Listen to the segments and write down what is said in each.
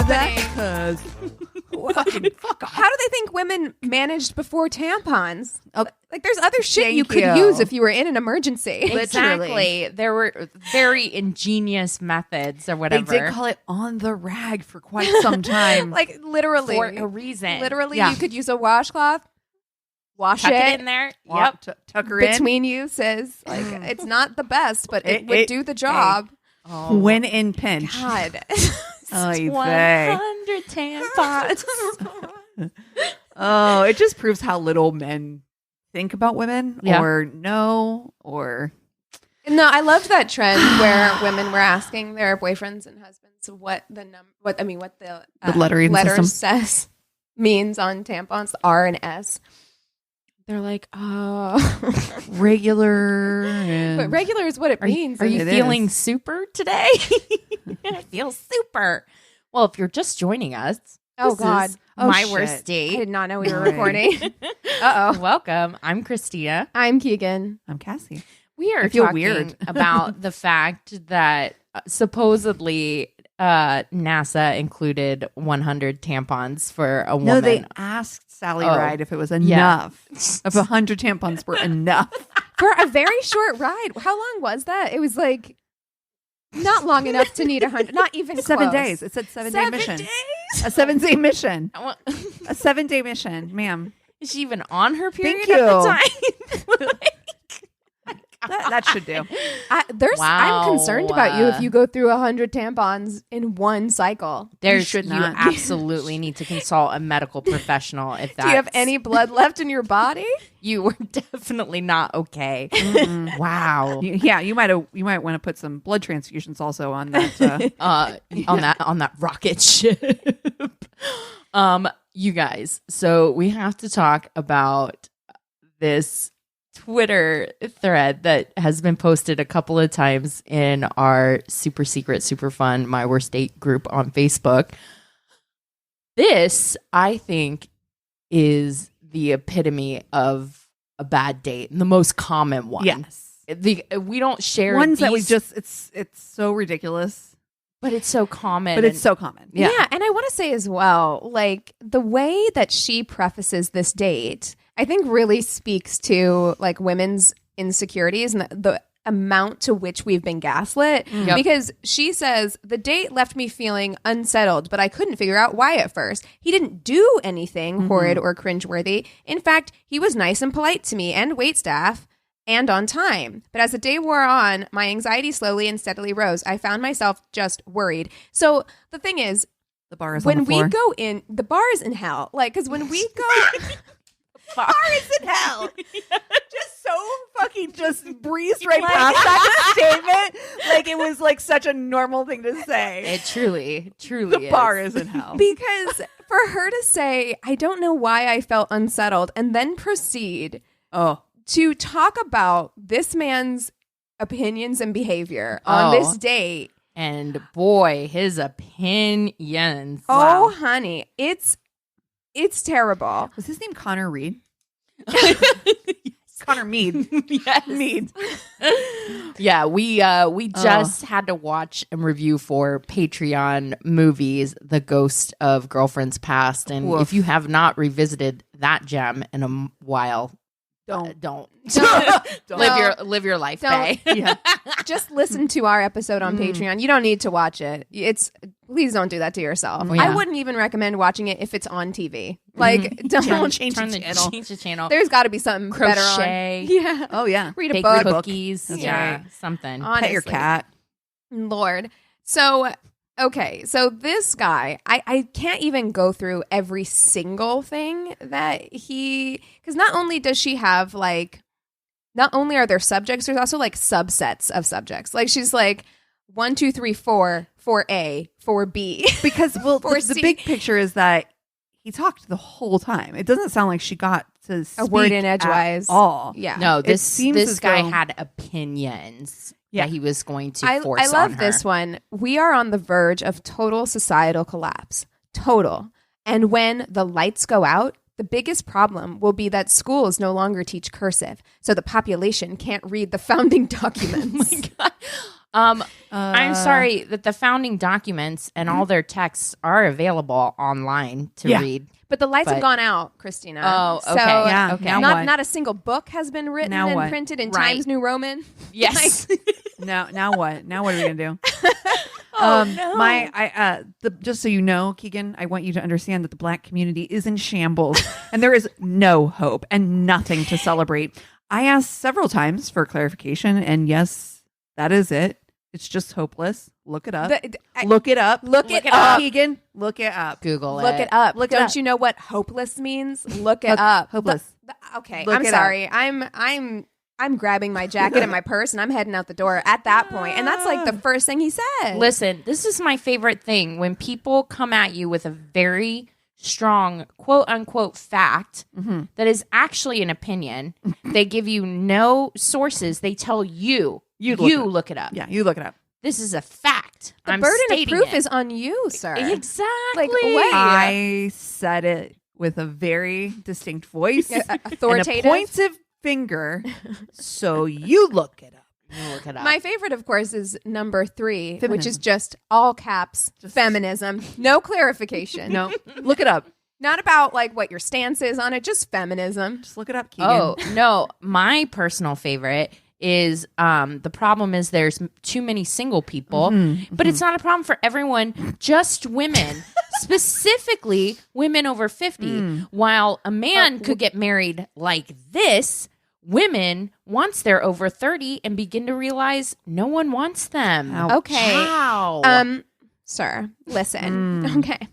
happening? Because fucking fuck off. How do they think women managed before tampons? Like, there's other shit Thank you could you. use if you were in an emergency. Exactly. There were very ingenious methods or They whatever. did call it on the rag for quite some time. Like, literally. for a reason. Literally, Yeah. you could use a washcloth, wash Tuck it it in there. Walk- Yep. tuck her in. between uses. Like, it's not the best, but it would do the job. Oh, When in pinch. God. Oy vey. 100 tampons. Oh, it just proves how little men think about women Yeah. or know or No, I loved that trend where women were asking their boyfriends and husbands what the lettering letter system. says means on tampons, the R and S. They're like, oh, regular. And but regular is what it means. Are you It feeling is. super today? I feel super. Well, if you're just joining us, Oh, this God. is Oh, my shit. worst I date. did not know we were Right. recording. Uh-oh. Welcome. I'm Christina. I'm Keegan. I'm Cassie. We are I feel talking weird. about the fact that supposedly NASA included 100 tampons for a woman. No, they asked Sally Oh. Ride if it was enough. If 100 tampons were enough. For a very short ride. How long was that? It was like not long enough to need 100. Not even 7 close. days. It said 7 day 7 mission. days? A 7-day mission. Well, A 7-day mission, ma'am. is she even on her period Thank at the time? That should do. I'm concerned about you if you go through 100 tampons in one cycle. There should you not. absolutely need to consult a medical professional if that's Do you have any blood left in your body? You were definitely not okay. Wow. Yeah, you might want to put some blood transfusions also on that. On that rocket ship. You guys, so we have to talk about this Twitter thread that has been posted a couple of times in our super secret, super fun My Worst Date group on Facebook. This, I think, is the epitome of a bad date, and the most common one. Yes. We don't share Ones that we these, just it's so ridiculous. but it's so common. But it's so common. Yeah. And I want to say as well, like the way that she prefaces this date, I think really speaks to like women's insecurities and the amount to which we've been gaslit. Yep. Because she says, the date left me feeling unsettled, but I couldn't figure out why at first. He didn't do anything horrid or cringeworthy. In fact, he was nice and polite to me and waitstaff and on time. But as the day wore on, my anxiety slowly and steadily rose. I found myself just worried. So the thing is, The bar is on when the floor. we go in, the bar is in hell. Like, because when we go, bar is in hell. Just so fucking just breezed right past that statement. Like it was like such a normal thing to say. It truly The is. bar is in hell. because for her to say, I don't know why I felt unsettled, and then proceed Oh, to talk about this man's opinions and behavior on Oh. this date. And boy, his opinions. Oh, honey, it's terrible. was his name Connor Reed? Connor Mead. Yes. Mead. Yeah, we just had to watch and review for Patreon movies The Ghost of Girlfriends Past, and Woof. if you have not revisited that gem in a while, Don't. don't Don't. live your life, Don't. bae. Yeah. Just listen to our episode on Patreon. You don't need to watch it. Please don't do that to yourself. Yeah. I wouldn't even recommend watching it if it's on TV. Like, don't. Change the channel. There's got to be something better on. Crochet, Yeah. Oh yeah. Read a bake book. cookies, That's yeah, right. something. Pet your Honestly. cat. Lord. So, okay. So this guy, I can't even go through every single thing that because not only does she have like, not only are there subjects, there's also like subsets of subjects. Like she's like 1, 2, 3, 4, 4A, 4B. Because well, For the C. big picture is that he talked the whole time. It doesn't sound like she got to speak word in at edgewise. all. Yeah. No, It seems this as guy though- had opinions Yeah. that he was going to I force love on her. this one. We are on the verge of total societal collapse. Total. And when the lights go out, the biggest problem will be that schools no longer teach cursive, so the population can't read the founding documents. God. I'm sorry that the founding documents and all their texts are available online to read. But the lights have gone out, Christina. Oh, okay. So, Yeah, okay. now not what? not a single book has been written Now and what? printed in Right. Times New Roman. Yes. Now what? Now what are we gonna do? no. Just so you know, Keegan, I want you to understand that the Black community is in shambles, and there is no hope and nothing to celebrate. I asked several times for clarification, and yes, that is it. It's just hopeless. Look it up. Look it up. Look it up. Keegan. Look it up. Google Look it up. Look it Don't up. you know what hopeless means? Look it up. Hopeless. Okay, Look I'm it sorry. I'm grabbing my jacket and my purse and I'm heading out the door at that point. And that's like the first thing he said. Listen, this is my favorite thing when people come at you with a very strong quote unquote fact that is actually an opinion. They give you no sources. They tell you look it up. Yeah, you look it up. This is a fact. The I'm burden of stating proof it. is on you, sir. Exactly. Like, wait. I said it with a very distinct voice, Authoritative. and a pointed finger. So you look it up. You look it up. My favorite, of course, is number 3, which Feminism. is just all caps feminism. No clarification. No, look it up. Not about like what your stance is on it, just feminism. Just look it up, Keegan. Oh, no. My personal favorite is the problem is there's too many single people, but it's not a problem for everyone, just women. Specifically women over 50. While a man could get married like this, women, once they're over 30 and begin to realize no one wants them. Ouch. Okay. How? Sir, listen. Okay.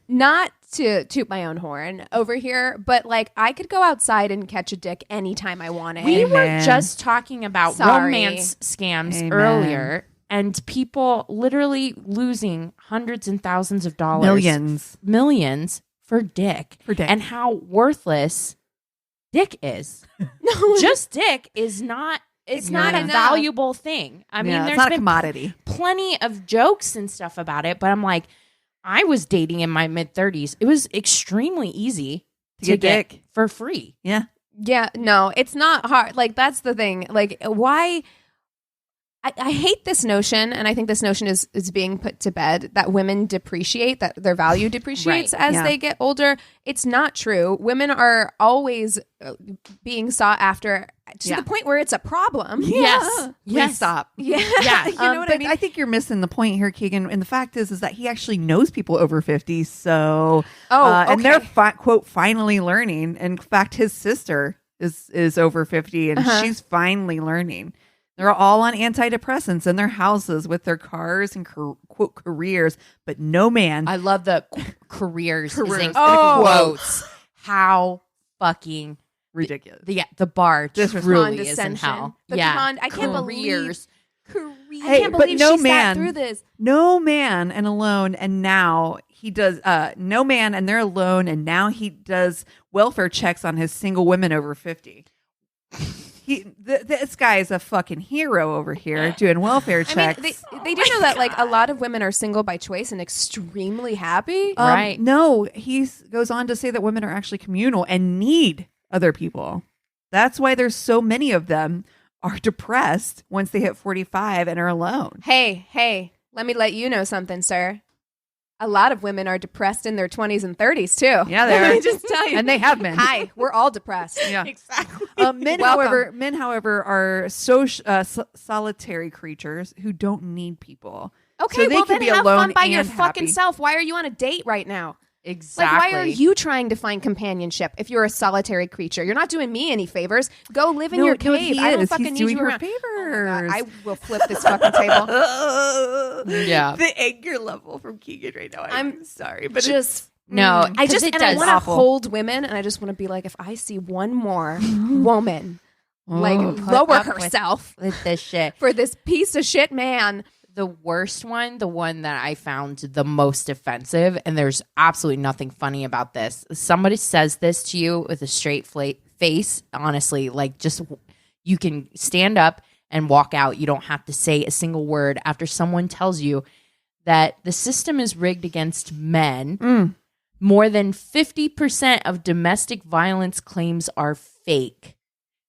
Not to toot my own horn over here, but like I could go outside and catch a dick anytime I wanted. We were Amen. just talking about Sorry. romance scams Amen. earlier and people literally losing hundreds and thousands of dollars. Millions for dick. And how worthless dick is. Just dick is not it's not a enough. valuable thing. I mean, it's there's not a been commodity. plenty of jokes and stuff about it, but I'm like, I was dating in my mid 30s. It was extremely easy to get dick for free. Yeah. Yeah, no, it's not hard. Like, that's the thing. Like, why? I hate this notion, and I think this notion is being put to bed, that women depreciate, that their value depreciates as they get older. It's not true. Women are always being sought after to the point where it's a problem. Yes. Please stop. Yeah. Yeah. You know what I But mean? I think you're missing the point here, Keegan. And the fact is that he actually knows people over 50. So, and they're quote finally learning. In fact, his sister is over 50, and she's finally learning. They're all on antidepressants in their houses with their cars and quote careers, but no man. I love the careers. Is in Oh. quotes. How fucking Ridiculous. the bar truly is in Condescension. hell. The I can't believe. Careers. I can't believe no she man sat through this. No man and alone, and now he does. No man and they're alone, and now he does welfare checks on his single women over 50. This guy is a fucking hero over here doing welfare checks. I mean, they do know that like a lot of women are single by choice and extremely happy. Right. No, he goes on to say that women are actually communal and need other people. That's why there's so many of them are depressed once they hit 45 and are alone. Hey, let me let you know something, sir. A lot of women are depressed in their 20s and 30s too. Yeah, they Let are. me just tell you. And they have been. Hi, we're all depressed. Yeah. Exactly. Men, Welcome. however, are solitary creatures who don't need people. Okay, So they well can then be have alone fun by your and fucking happy. self. Why are you on a date right now? Exactly. Like, why are you trying to find companionship if you're a solitary creature? You're not doing me any favors. Go live in your cave. I don't fucking He's need doing you her around. favors. Oh my God, I will flip this fucking table. Yeah. The anger level from Keegan right now. I'm sorry, but Just No, I just it and I does want to awful. hold women, and I just want to be like, if I see one more woman like Put lower up with- herself with this shit. for this piece of shit man. The worst one, the one that I found the most offensive, and there's absolutely nothing funny about this. Somebody says this to you with a straight face, honestly, like just you can stand up and walk out. You don't have to say a single word after someone tells you that the system is rigged against men. More than 50% of domestic violence claims are fake.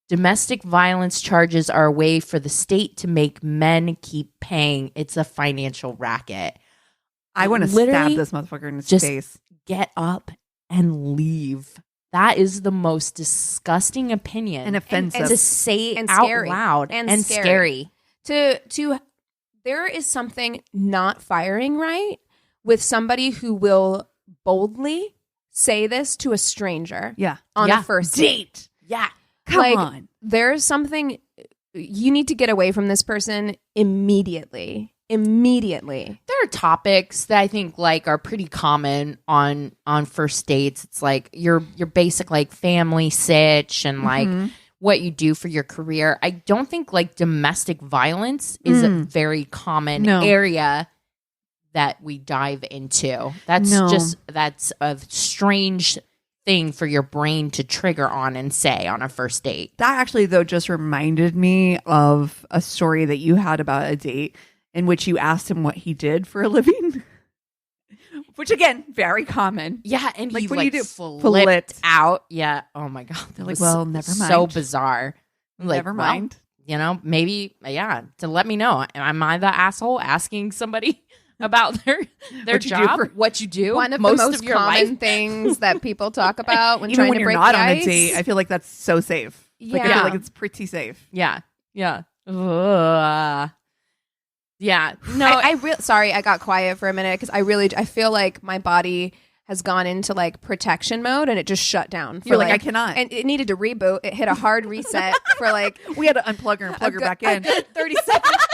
Domestic violence charges are a way for the state to make men keep paying. It's a financial racket. I want to stab this motherfucker in his face. Get up and leave. That is the most disgusting opinion and offensive and to say and out loud and scary. To there is something not firing right with somebody who will boldly say this to a stranger. On a first date. Yeah. Come on. There's something you need to get away from this person immediately. There are topics that I think like are pretty common on first dates. It's like your basic like family sitch and like what you do for your career. I don't think like domestic violence is a very common area that we dive into. That's a strange thing for your brain to trigger on and say on a first date. That actually though just reminded me of a story that you had about a date in which you asked him what he did for a living. Which again, very common. Yeah, and like he when like you do flipped out. Yeah. Oh my God. They're like, well, never mind. So bizarre. Like, never mind. Well, maybe, to let me know. Am I the asshole asking somebody about their job? What you do? One of the most common things that people talk about when even trying when to you're break not the on ice. a date. I feel like that's so safe. Yeah. Like, I feel like it's pretty safe. Yeah. Yeah. Yeah. No, sorry, I got quiet for a minute because I feel like my body has gone into like protection mode and it just shut down. You're like I cannot. And it needed to reboot. It hit a hard reset for like we had to unplug her and plug her back in. 30 seconds.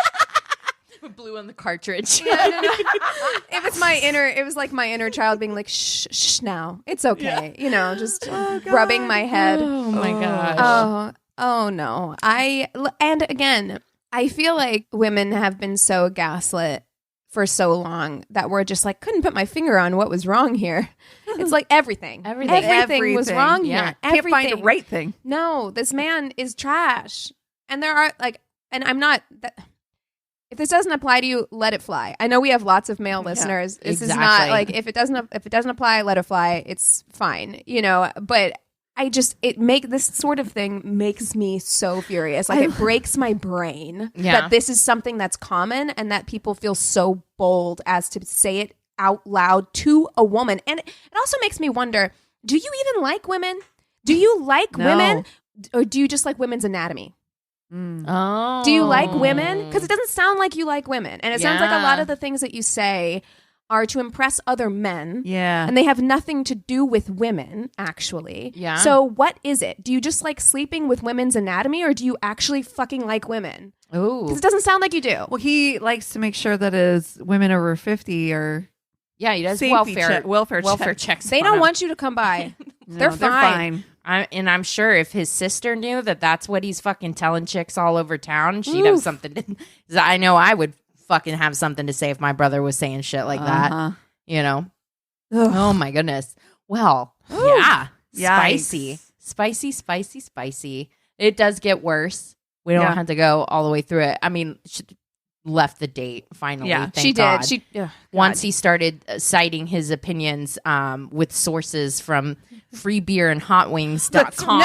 Blew on the cartridge. No. It was like my inner child being like, shh now. It's okay. Yeah. Just rubbing my head. Oh my gosh. Oh no. And again, I feel like women have been so gaslit for so long that we're just like, couldn't put my finger on what was wrong here. It's like everything was wrong here. Can't find a right thing. No, this man is trash. And there are like, and I'm not if this doesn't apply to you, let it fly. I know we have lots of male listeners. This is not like if it doesn't apply, let it fly. It's fine, but this sort of thing makes me so furious. Like it breaks my brain that this is something that's common and that people feel so bold as to say it out loud to a woman. And it also makes me wonder, do you even like women? Do you like women? Or do you just like women's anatomy? Oh. Do you like women? Because it doesn't sound like you like women. And it sounds like a lot of the things that you say are to impress other men. Yeah. And they have nothing to do with women, actually. Yeah. So what is it? Do you just like sleeping with women's anatomy or do you actually fucking like women? Ooh. Because it doesn't sound like you do. Well, he likes to make sure that his women over 50 are... Yeah, he does welfare checks. They don't want you to come by. They're fine. I'm sure if his sister knew that that's what he's fucking telling chicks all over town, she'd have something to... I know I would fucking have something to say if my brother was saying shit like that. Ugh. Oh my goodness. Well, yeah. Yikes. Spicy. It does get worse. We don't have to go all the way through it. I mean, she left the date finally. Yeah, thank she God. did. Once he started citing his opinions with sources from freebeerandhotwings.com.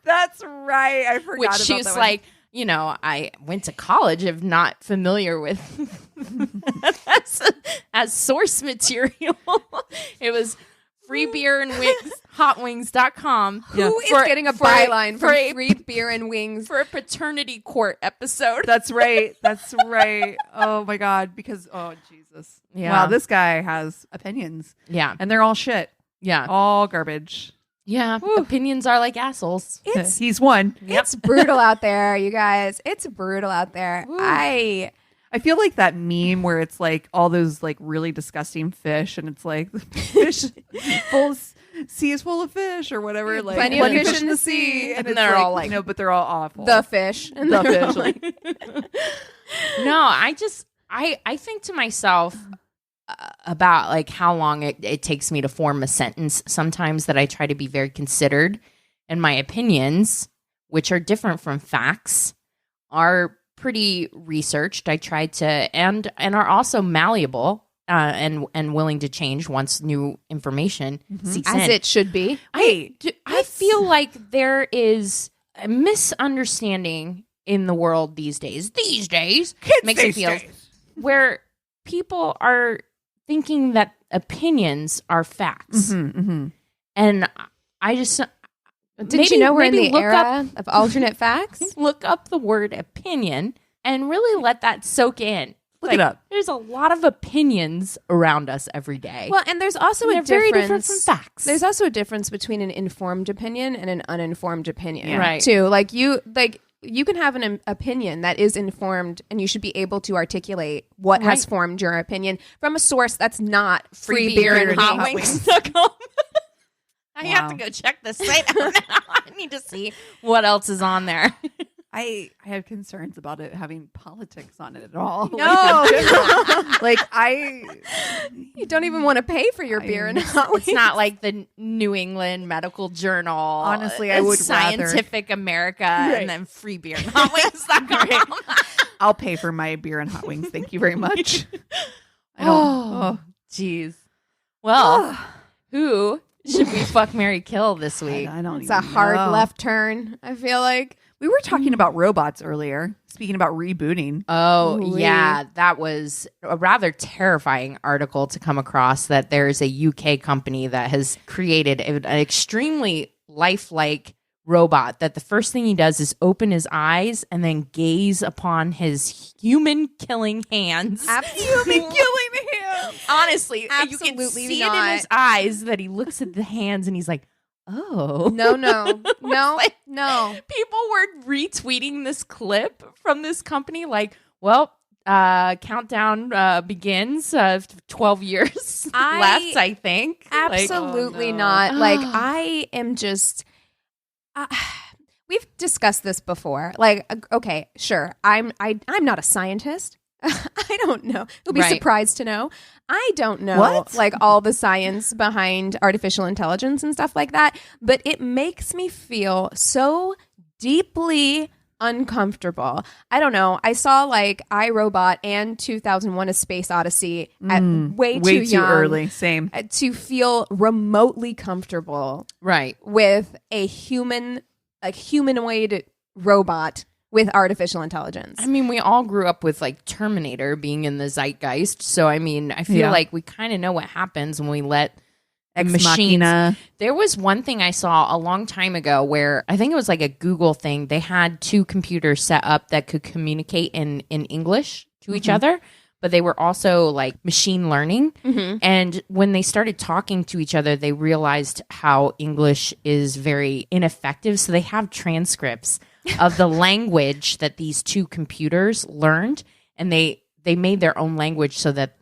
That's right. I forgot which about she was that like, I went to college. I'm not familiar with as source material. It was freebeerandhotwings.com. Who is getting a byline for free beer and wings for a paternity court episode? That's right. Oh my God. Because Jesus. Yeah. Wow, this guy has opinions. Yeah. And they're all shit. Yeah. All garbage. Yeah. Woo. Opinions are like assholes. He's one. It's brutal out there, you guys. It's brutal out there. Woo. I feel like that meme where it's like all those like really disgusting fish and it's like the fish sea is full of fish or whatever. Like plenty of fish in the sea. And they're all like, but they're all awful. The fish. And the fish. Like. No, I think to myself about like how long it takes me to form a sentence sometimes that I try to be very considered, and my opinions, which are different from facts, are pretty researched. I try to and are also malleable and willing to change once new information seeps in. As it should be. I feel like there is misunderstanding in the world these days. Kids makes me feel where people are thinking that opinions are facts. And I just did you know we're in the era of alternate facts? Look up the word opinion and really let that soak in. Look it up. There's a lot of opinions around us every day. Well, and there's also a difference. Very different from facts. There's also a difference between an informed opinion and an uninformed opinion, right? Too you can have an opinion that is informed, and you should be able to articulate what has formed your opinion from a source that's not free beer and hot wings. I have to go check this site out now. I need to see what else is on there. I have concerns about it having politics on it at all. No. You don't even want to pay for your beer and hot wings. It's not like the New England Medical Journal. Honestly, I would Scientific America and then free beer and hot wings. I'll pay for my beer and hot wings. Thank you very much. Jeez. Well, who should we fuck, marry, kill this week? I don't It's a hard left turn, I feel like. We were talking about robots earlier, speaking about rebooting. Oh, yeah. That was a rather terrifying article to come across, that there's a UK company that has created an extremely lifelike robot that the first thing he does is open his eyes and then gaze upon his human-killing hands. Human-killing hands. Honestly, absolutely you can see it in his eyes that he looks at the hands and he's like, oh. No. People were retweeting this clip from this company like, well, countdown begins. 12 years left, I think. Absolutely not. Like, I am just... we've discussed this before. Like, okay, sure. I'm not a scientist. I don't know. You'll be surprised to know. I don't know like all the science behind artificial intelligence and stuff like that, but it makes me feel so deeply uncomfortable. I don't know. I saw like iRobot and 2001: A Space Odyssey at way too young, early. Same. To feel remotely comfortable, with a humanoid robot with artificial intelligence. I mean, we all grew up with like Terminator being in the zeitgeist. So, I mean, I feel like we kind of know what happens when we let machines. Machina. There was one thing I saw a long time ago where I think it was like a Google thing. They had two computers set up that could communicate in English to each other, but they were also like machine learning. And when they started talking to each other, they realized how English is very ineffective. So they have transcripts of the language that these two computers learned, and they made their own language so that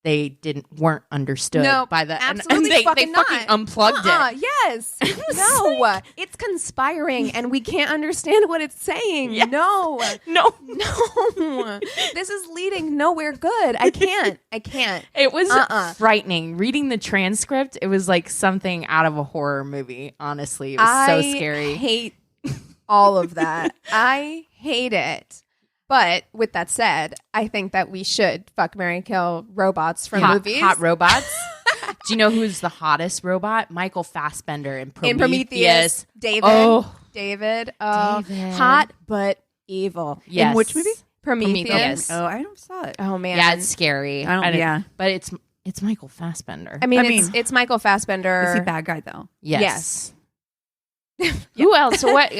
they weren't understood by the absolutely and they fucking unplugged it. Yes. No. It's conspiring and we can't understand what it's saying. Yes. No. This is leading nowhere good. I can't. It was frightening. Reading the transcript, it was like something out of a horror movie, honestly. It was so scary. I hate all of that. I hate it. But with that said, I think that we should fuck, marry, kill robots from movies. Hot robots. Do you know who's the hottest robot? Michael Fassbender in Prometheus. David. David. Hot but evil. Yes. In which movie? Prometheus. Oh, I never saw it. Oh man. Yeah, it's scary. But it's Michael Fassbender. I mean, it's Michael Fassbender. Is he a bad guy though? Yes. Who else? So what?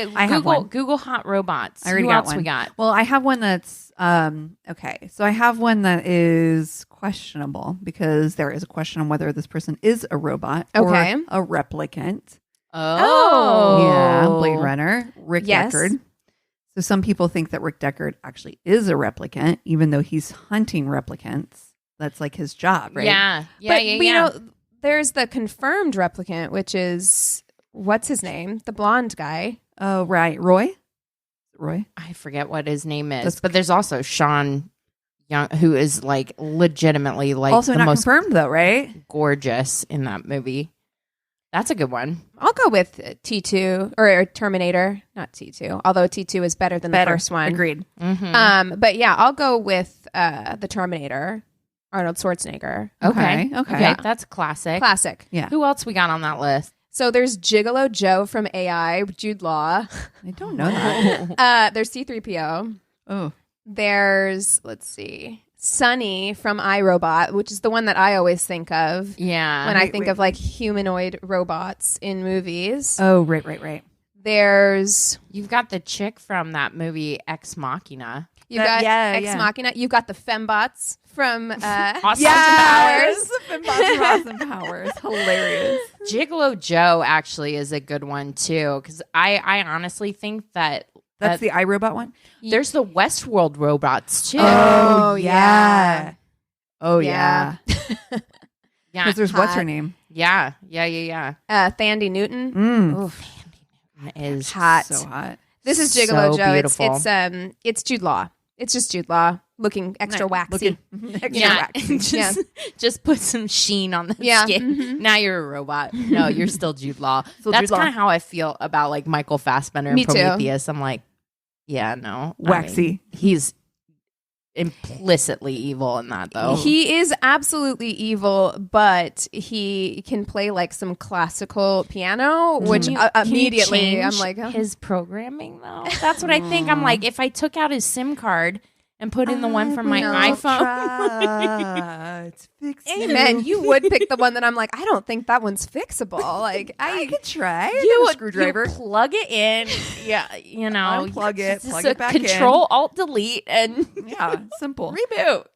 Google hot robots. I already got one. We got? Well, I have one that's okay. So I have one that is questionable because there is a question on whether this person is a robot or a replicant. Oh, yeah, Blade Runner, Rick Deckard. So some people think that Rick Deckard actually is a replicant, even though he's hunting replicants. That's like his job, right? Yeah. But you know, there's the confirmed replicant, which is. What's his name? The blonde guy. Oh, right. Roy? I forget what his name is. But there's also Sean Young, who is like legitimately like also the not most confirmed though, right? Gorgeous in that movie. That's a good one. I'll go with T2 or Terminator, not T2. Although T2 is better than the first one. Agreed. But yeah, I'll go with the Terminator, Arnold Schwarzenegger. Okay, that's classic. Classic. Yeah. Who else we got on that list? So there's Gigolo Joe from AI, Jude Law. I don't know that. There's C-3PO. Oh. There's, let's see, Sunny from iRobot, which is the one that I always think of. Yeah. When I think of like humanoid robots in movies. Oh, right. You've got the chick from that movie Ex Machina. You've got Ex Machina. You've got the fembots from Austin Powers. Fembots from Austin Powers. Hilarious. Gigolo Joe actually is a good one too, because I honestly think that's the iRobot one. There's the Westworld robots too. Oh yeah. Oh yeah. Yeah. Because there's what's her name? Yeah. Thandie Newton. Thandie Newton is hot. So hot. This is Gigolo Joe. Beautiful. It's Jude Law. It's just Jude Law looking extra waxy. Just put some sheen on the skin. Mm-hmm. Now you're a robot. No, you're still Jude Law. That's kind of how I feel about like Michael Fassbender and Prometheus. I'm like, yeah, no, waxy. He's implicitly evil in that though. He is absolutely evil, but he can play like some classical piano, which immediately I'm like, his programming though. That's what I think. I'm like, if I took out his SIM card and put in the one from my iPhone. It's fixable. Amen. You would pick the one that I'm like, I don't think that one's fixable. Like I could try. You screwdriver. You plug it in. Yeah, you know. Unplug it. Plug it back Control Alt Delete and simple. Reboot.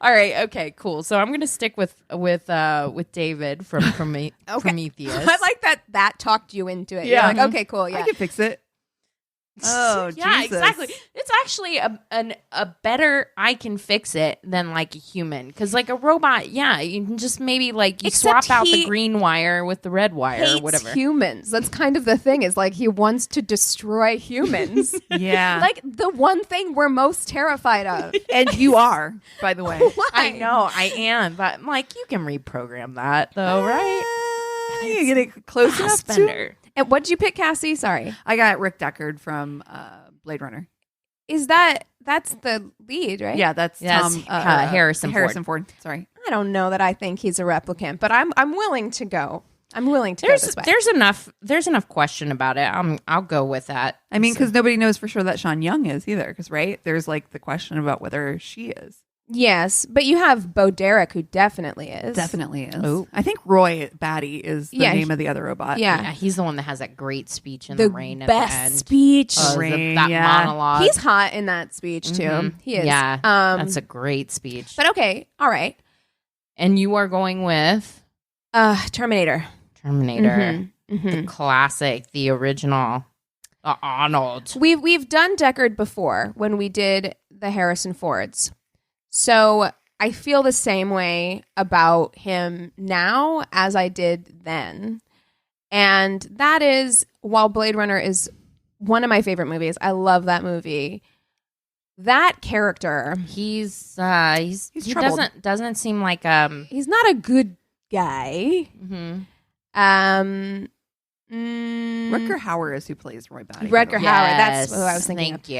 All right. Okay. Cool. So I'm gonna stick with David from Prometheus. I like that talked you into it. Yeah. You're like, okay, cool. Yeah, I can fix it. Oh, yeah, Jesus. exactly. It's actually a better I can fix it than like a human, because like a robot, you can just maybe like you swap out the green wire with the red wire or whatever. Humans. That's kind of the thing. Is like he wants to destroy humans. Yeah, like the one thing we're most terrified of. And you are, by the way. Why? I know I am, but I'm like, you can reprogram that though, right? You get it close enough to. And what did you pick, Cassie? Sorry. I got Rick Deckard from Blade Runner. That's the lead, right? Yeah, that's Tom Harrison Ford. Sorry. I don't know that I think he's a replicant, but I'm willing to go. I'm willing to go this way. There's enough question about it. I'll go with that. I mean, because nobody knows for sure that Sean Young is either. Because there's like the question about whether she is. Yes, but you have Bo Derek, who definitely is. Definitely is. Ooh. I think Roy Batty is the name of the other robot. Yeah, he's the one that has that great speech in the rain at best the end. Speech. That monologue. He's hot in that speech too. Mm-hmm. He is. Yeah, that's a great speech. But okay, all right. And you are going with Terminator. The classic, the original, Arnold. We've done Deckard before when we did the Harrison Fords. So I feel the same way about him now as I did then. And that is, while Blade Runner is one of my favorite movies, I love that movie. That character, he troubled. doesn't seem like he's not a good guy. Rutger Hauer is who plays Roy Batty. Rutger Hauer, that's who I was thinking. Thank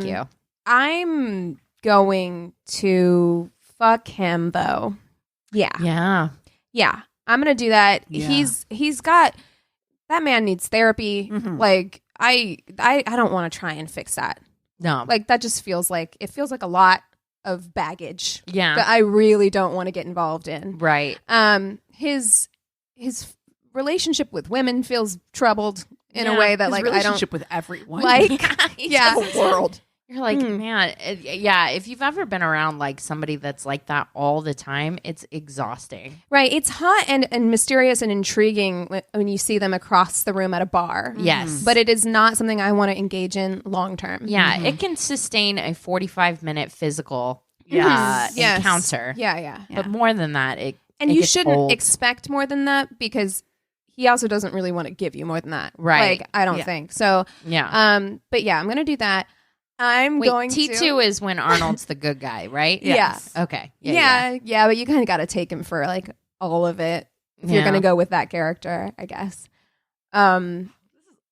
you. I'm going to fuck him though. Yeah. I'm gonna do that. Yeah. He's got, that man needs therapy. Mm-hmm. Like I don't want to try and fix that. No, like that just feels like a lot of baggage. Yeah, that I really don't want to get involved in. Right. His relationship with women feels troubled in a way that his like relationship with everyone, like the world. You're like, man, if you've ever been around like somebody that's like that all the time, it's exhausting. Right. It's hot and mysterious and intriguing when you see them across the room at a bar. Yes. But it is not something I want to engage in long term. Yeah. It can sustain a 45-minute physical encounter. Yeah. But more than that, you shouldn't expect more than that, because he also doesn't really want to give you more than that. Right. Like, I don't think. So, but yeah, I'm going to do that. T2 is when Arnold's the good guy, right? Yes. Yeah. Okay. Yeah, but you kind of got to take him for like all of it if you're going to go with that character, I guess. This is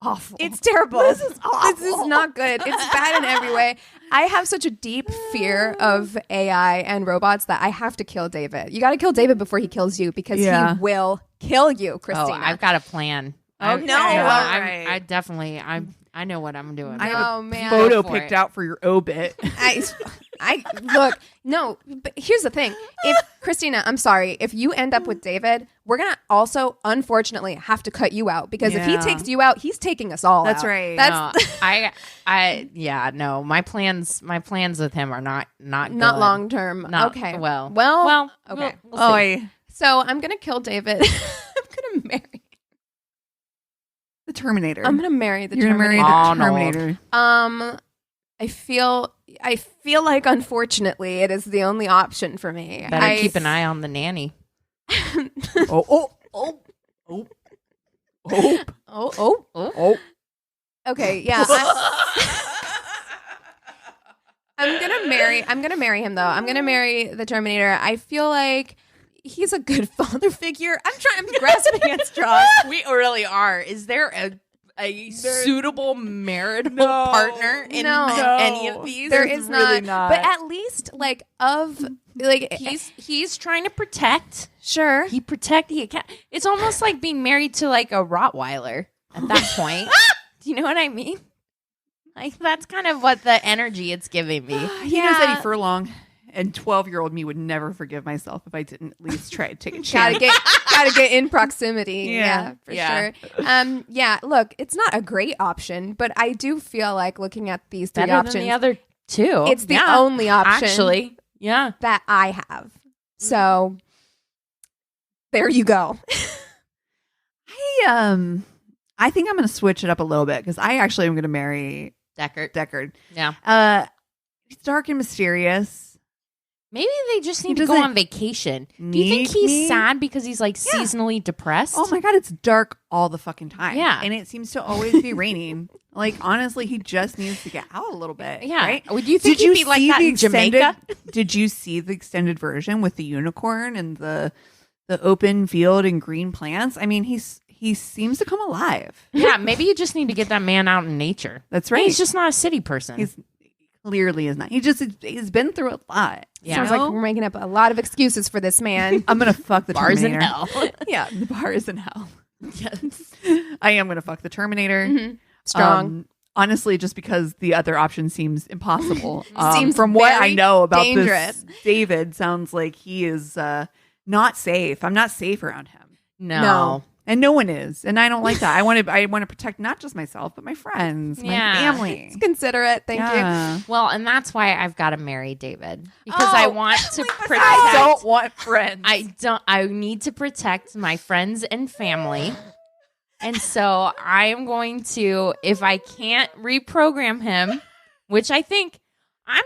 awful. It's terrible. This is awful. This is not good. It's bad in every way. I have such a deep fear of AI and robots that I have to kill David. You got to kill David before he kills you because he will kill you, Christina. Oh, I've got a plan. Oh, no. Right. I definitely, I know what I'm doing. I have man. photo picked out for your obit. I look, no, but here's the thing. If Christina, I'm sorry, if you end up with David, we're going to also, unfortunately, have to cut you out because if he takes you out, he's taking us all That's out. right. No, my plans with him are not good. long term. Okay. Well, okay. We'll see. So I'm going to kill David. I'm going to marry The Terminator. I'm going to marry the You're Terminator. going to marry the Terminator. I feel like, unfortunately, it is the only option for me. Better keep an eye on the nanny. Oh. Okay, yeah. I'm gonna marry him though. I'm gonna marry the Terminator. I feel like he's a good father figure. I'm grasping at straws. We really are. Is there a suitable marital partner in any of these? There is really not. But at least he's trying to protect. Sure. He can't. It's almost like being married to like a Rottweiler at that point. Do you know what I mean? Like that's kind of what the energy it's giving me. He knows Eddie Furlong, and 12-year-old me would never forgive myself if I didn't at least try to take a chance. Gotta get in proximity. Yeah. For sure. Look, it's not a great option, but I do feel like looking at these three Better options, than the other two. It's the only option actually. Yeah. That I have. So there you go. I think I'm going to switch it up a little bit because I actually am going to marry Deckard. Yeah. He's dark and mysterious. Maybe they just need to go on vacation. Do you think he's sad because he's like seasonally depressed? Oh my God, it's dark all the fucking time. Yeah. And it seems to always be raining. Like, honestly, he just needs to get out a little bit. Yeah. Right? Do you think he'd be like that in Jamaica? Did you see the extended version with the unicorn and the open field and green plants? I mean, he seems to come alive. Yeah, maybe you just need to get that man out in nature. That's right. He's just not a city person. He clearly is not. He's been through a lot. Yeah. Sounds like we're making up a lot of excuses for this man. I'm gonna fuck the bars Terminator. in hell. Yeah, the bars in hell. Yes, I am gonna fuck the Terminator. Mm-hmm. Strong. Honestly, just because the other option seems impossible. Seems from what I know about dangerous. This, David sounds like he is not safe. I'm not safe around him. No. And no one is, and I don't like that. I want to protect not just myself, but my friends, my family. It's considerate. Thank you. Well, and that's why I've got to marry David because I want to protect. I don't want friends. I need to protect my friends and family, and so I am going to. If I can't reprogram him, which I think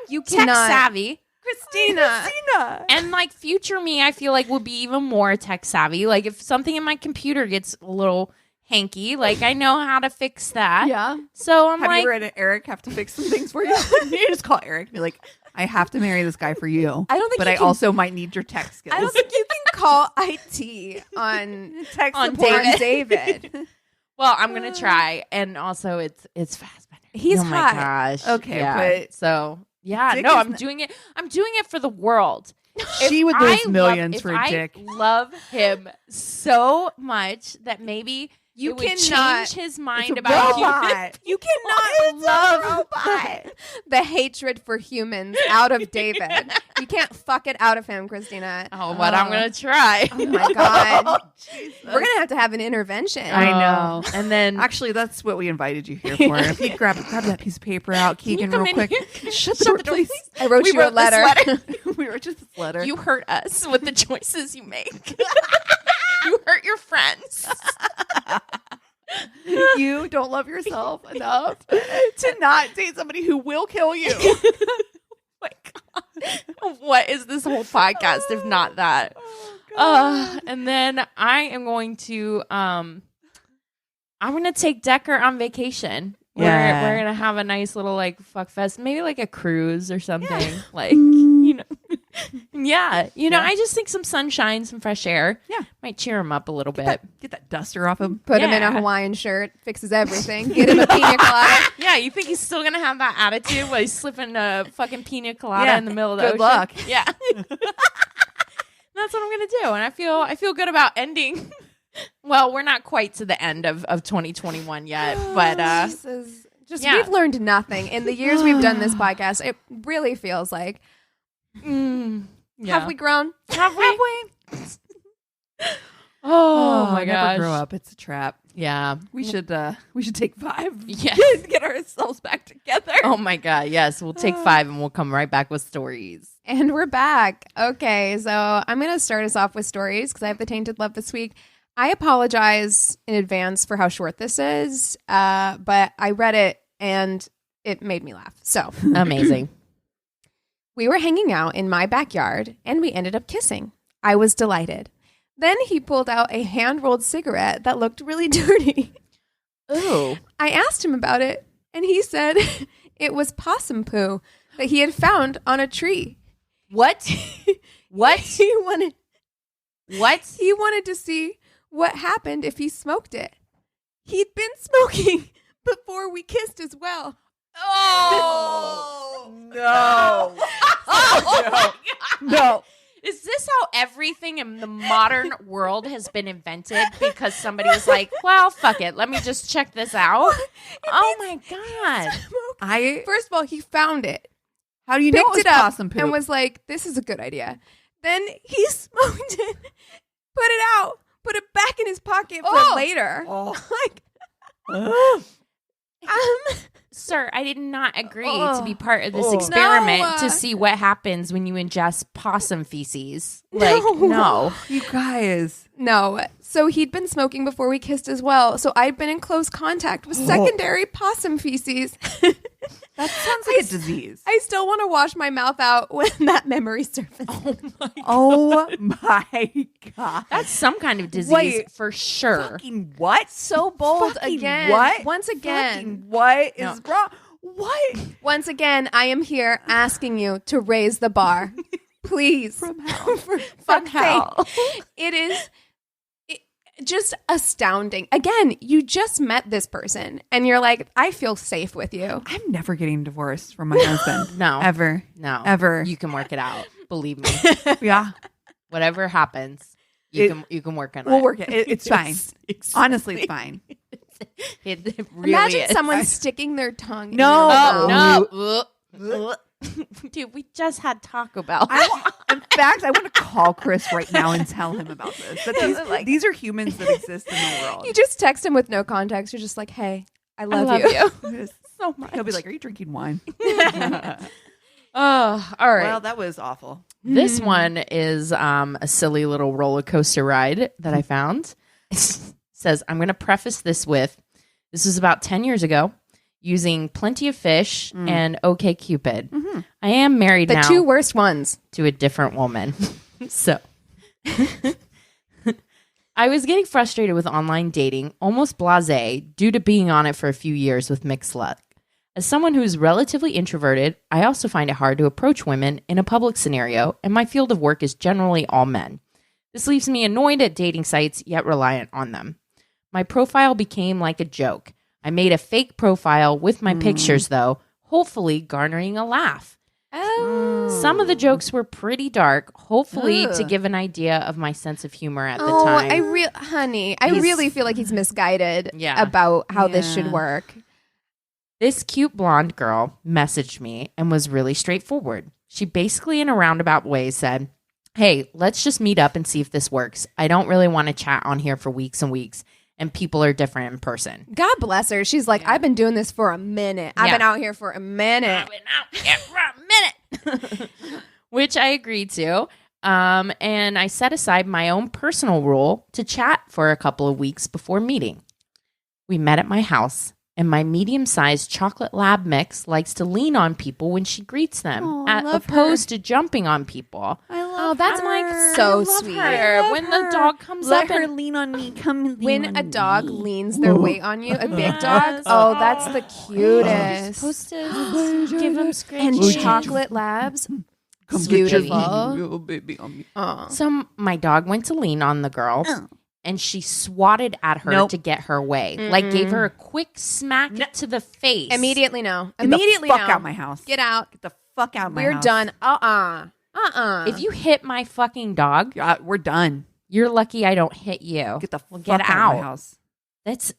you tech savvy. Christina. And like future me, I feel like will be even more tech savvy. Like if something in my computer gets a little hanky, like I know how to fix that. Yeah. So I'm have you ever had Eric have to fix some things for you? You just call Eric and be like, I have to marry this guy for you. I don't think but I also might need your tech skills. I don't think you can call IT on tech on David. Well, I'm gonna try. And also it's fast. He's my hot. gosh. Okay, but so yeah, Dick I'm doing it. I'm doing it for the world. She would lose millions for a dick. I love him so much that maybe you would change his mind about you. You cannot love the hatred for humans out of David. You can't fuck it out of him, Christina. Oh, but I'm gonna try. Oh my God. We're gonna have an intervention. I know. And then actually, that's what we invited you here for. If you grab that piece of paper out, Keegan, real quick. Shut the door, please. I wrote you a letter. We wrote you this letter. You hurt us with the choices you make. You hurt your friends. You don't love yourself enough to not date somebody who will kill you. My God. What is this whole podcast if not that? And then I am going to I'm gonna take Deckard on vacation. Yeah. We're gonna have a nice little like fuck fest, maybe like a cruise or something. Like, you know. Yeah. I just think some sunshine, some fresh air. Yeah. Might cheer him up a little bit. Get that duster off him. Put him in a Hawaiian shirt. Fixes everything. Get him a pina colada. Yeah, you think he's still going to have that attitude while he's slipping a fucking pina colada in the middle of the ocean? Good luck. Yeah. That's what I'm going to do. And I feel good about ending. Well, we're not quite to the end of 2021 yet. But we've learned nothing. In the years we've done this podcast, it really feels like... Have we grown? Have we? Oh my gosh. Never grow up. It's a trap. Yeah. We should take 5. Yes. Get ourselves back together. Oh my God. Yes. We'll take 5 and we'll come right back with stories. And we're back. Okay. So I'm going to start us off with stories because I have the Tainted Love this week. I apologize in advance for how short this is, but I read it and it made me laugh. So amazing. We were hanging out in my backyard and we ended up kissing. I was delighted. Then he pulled out a hand-rolled cigarette that looked really dirty. Ooh. I asked him about it and he said it was possum poo that he had found on a tree. What? What? He wanted to see what happened if he smoked it. He'd been smoking before we kissed as well. Oh, no. Oh, no. Is this how everything in the modern world has been invented? Because somebody was like, well, fuck it. Let me just check this out. Oh, my God. First of all, he found it. How do you know picked it was it up possum poop? And was like, this is a good idea. Then he smoked it, put it out, put it back in his pocket for later. Oh. Sir, I did not agree to be part of this experiment to see what happens when you ingest possum feces. No. You guys. No. So he'd been smoking before we kissed as well. So I'd been in close contact with secondary possum feces. That sounds like a disease. I still want to wash my mouth out when that memory surfaces. Oh my God. That's some kind of disease for sure. Fucking what? So bold fucking again. What? Once again. Fucking what is wrong? What? Once again, I am here asking you to raise the bar. Please. From hell. For fuck's sake. It is just astounding. Again, you just met this person and you're like, I feel safe with you. I'm never getting divorced from my husband. No. Ever. No. Ever. You can work it out. Believe me. Yeah. Whatever happens, you can work on it. We'll work it. It's fine. Honestly, it's fine. It really Imagine is. someone sticking their tongue in No. your mouth. No. Dude, we just had Taco Bell. In fact, I want to call Chris right now and tell him about this. That these are humans that exist in the world. You just text him with no context. You're just like, hey, I love you. So much. He'll be like, are you drinking wine? Oh, all right. Well, that was awful. This one is a silly little roller coaster ride that I found. It says, I'm going to preface this with, this was about 10 years ago, using Plenty of Fish and OkCupid. Mm-hmm. I am married now. The two worst ones. To a different woman. So, I was getting frustrated with online dating, almost blasé, due to being on it for a few years with mixed luck. As someone who is relatively introverted, I also find it hard to approach women in a public scenario, and my field of work is generally all men. This leaves me annoyed at dating sites, yet reliant on them. My profile became like a joke. I made a fake profile with my pictures, though, hopefully garnering a laugh. Oh. Some of the jokes were pretty dark, hopefully to give an idea of my sense of humor at the time. I really feel like he's misguided about how this should work. This cute blonde girl messaged me and was really straightforward. She basically, in a roundabout way, said, hey, let's just meet up and see if this works. I don't really want to chat on here for weeks and weeks, and people are different in person. God bless her. She's like, I've been doing this for a minute. I've been out here for a minute. Which I agreed to. And I set aside my own personal rule to chat for a couple of weeks before meeting. We met at my house, and my medium-sized chocolate lab mix likes to lean on people when she greets them, as opposed to jumping on people. That's like so sweet. When the dog comes up, let her lean on me. Come lean when on a dog me. leans their weight on you, a big dog. Oh, that's the cutest. supposed to give them scratches. And chocolate labs, Beautiful. Oh, baby on me. So my dog went to lean on the girl. And she swatted at her to get her way. Like, gave her a quick smack to the face. Immediately no. Get the fuck out my house. Get out. Get the fuck out my house. We're done. If you hit my fucking dog, we're done. You're lucky I don't hit you. Get the fuck get out of my house. That's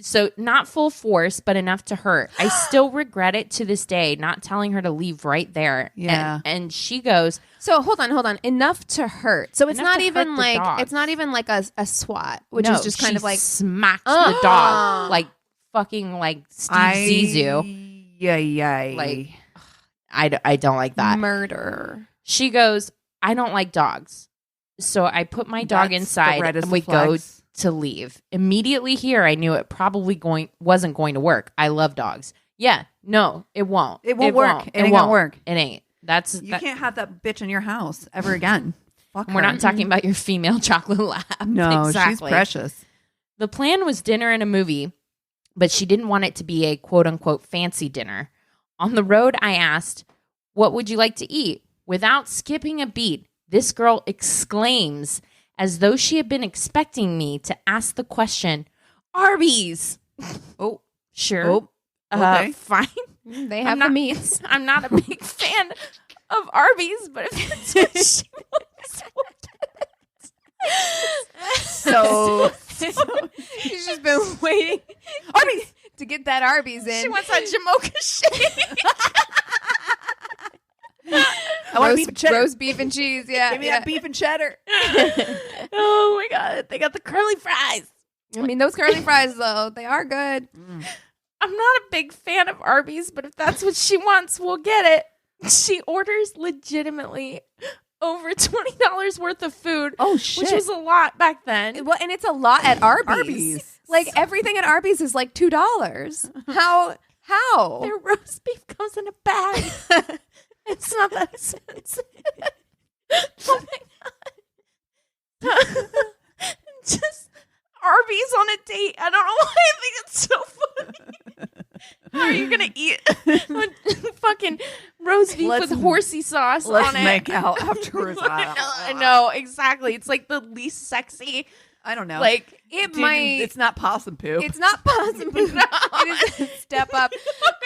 so not full force, but enough to hurt. I still regret it to this day, not telling her to leave right there. Yeah. And she goes, so hold on. Enough to hurt. So it's not even like a swat, which is just kind of like smacks the dog like fucking like Steve Zissou. Yeah. Like I don't like that. Murder. She goes, I don't like dogs. So I put my dog inside and we go to leave. Immediately here, I knew it probably wasn't going to work. I love dogs. Yeah, no, it won't. It won't work. It ain't gonna work. It ain't. You can't have that bitch in your house ever again. Fuck We're her. not talking about your female chocolate lab. No, exactly. She's precious. The plan was dinner and a movie, but she didn't want it to be a quote unquote fancy dinner. On the road, I asked, "What would you like to eat?" Without skipping a beat, this girl exclaims, as though she had been expecting me to ask the question, "Arby's." Oh, sure. Oh, okay. Fine. They have the meats. I'm not a big fan of Arby's, but if that's what she wants, we'll get it. So she's just been waiting Arby's to get that Arby's in. She wants that Jamocha shake. I want beef and cheddar. Roast beef and cheese. Yeah. Give me that beef and cheddar. Oh my God. They got the curly fries. I mean, those curly fries, though, they are good. I'm not a big fan of Arby's, but if that's what she wants, we'll get it. She orders legitimately over $20 worth of food. Oh, shit. Which was a lot back then. Well, and it's a lot at Arby's. Like, everything at Arby's is like $2. How? Their roast beef comes in a bag. It's not that expensive. Oh my God. Just Arby's on a date. I don't know why I think it's so funny. How are you going to eat fucking roast beef with horsey sauce on it? Let's make out afterwards. I know, exactly. It's like the least sexy. I don't know. Like, it's not possum poop. It's not possum poop. No. It is a step up.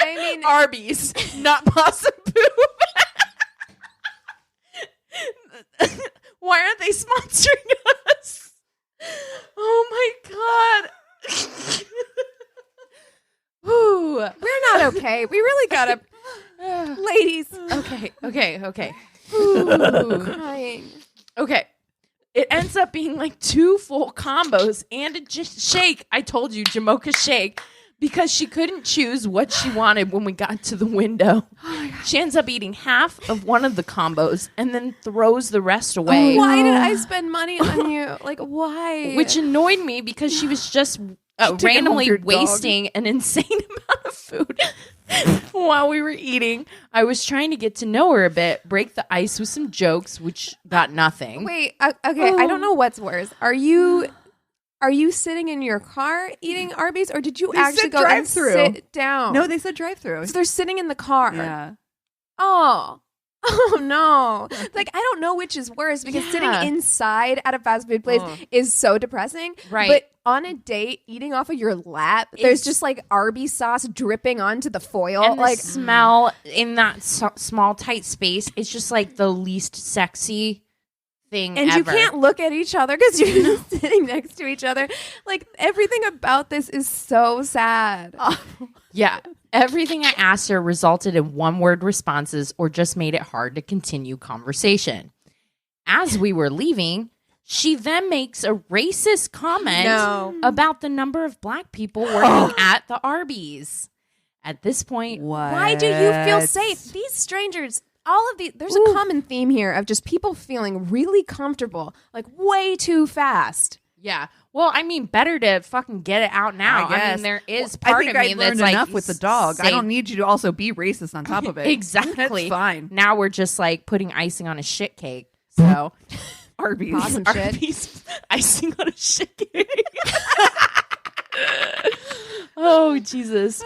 I mean, Arby's, not possum poop. Why aren't they sponsoring us? Oh my God. Ooh. We're not okay. We really gotta, ladies. Okay. Ooh, crying. Okay. It ends up being like 2 full combos and a shake. I told you, Jamocha shake. Because she couldn't choose what she wanted when we got to the window. She ends up eating half of one of the combos and then throws the rest away. Why did I spend money on you? Like, why? Which annoyed me because she was just randomly wasting an insane amount of food while we were eating. I was trying to get to know her a bit, break the ice with some jokes, which got nothing. Wait, okay, I don't know what's worse. Are you sitting in your car eating Arby's, or did you actually go and sit down? No, they said drive-through. So they're sitting in the car. Yeah. Oh no! Like, I don't know which is worse, because sitting inside at a fast food place is so depressing. Right. But on a date, eating off of your lap, there's just like Arby's sauce dripping onto the foil. And like the smell in that small tight space, it's just like the least sexy thing and ever. You can't look at each other because you're just sitting next to each other. Like, everything about this is so sad. Yeah. Everything I asked her resulted in one-word responses or just made it hard to continue conversation. As we were leaving, she then makes a racist comment about the number of black people working at the Arby's. At this point, why do you feel safe? These strangers... All of these, there's a common theme here of just people feeling really comfortable, like way too fast. Yeah. Well, I mean, better to fucking get it out now. I mean, there is part of me that's like, enough with the dog. I don't need you to also be racist on top of it. Exactly. That's fine. Now we're just like putting icing on a shit cake. So Arby's. Awesome Arby's icing on a shit cake. Oh, Jesus.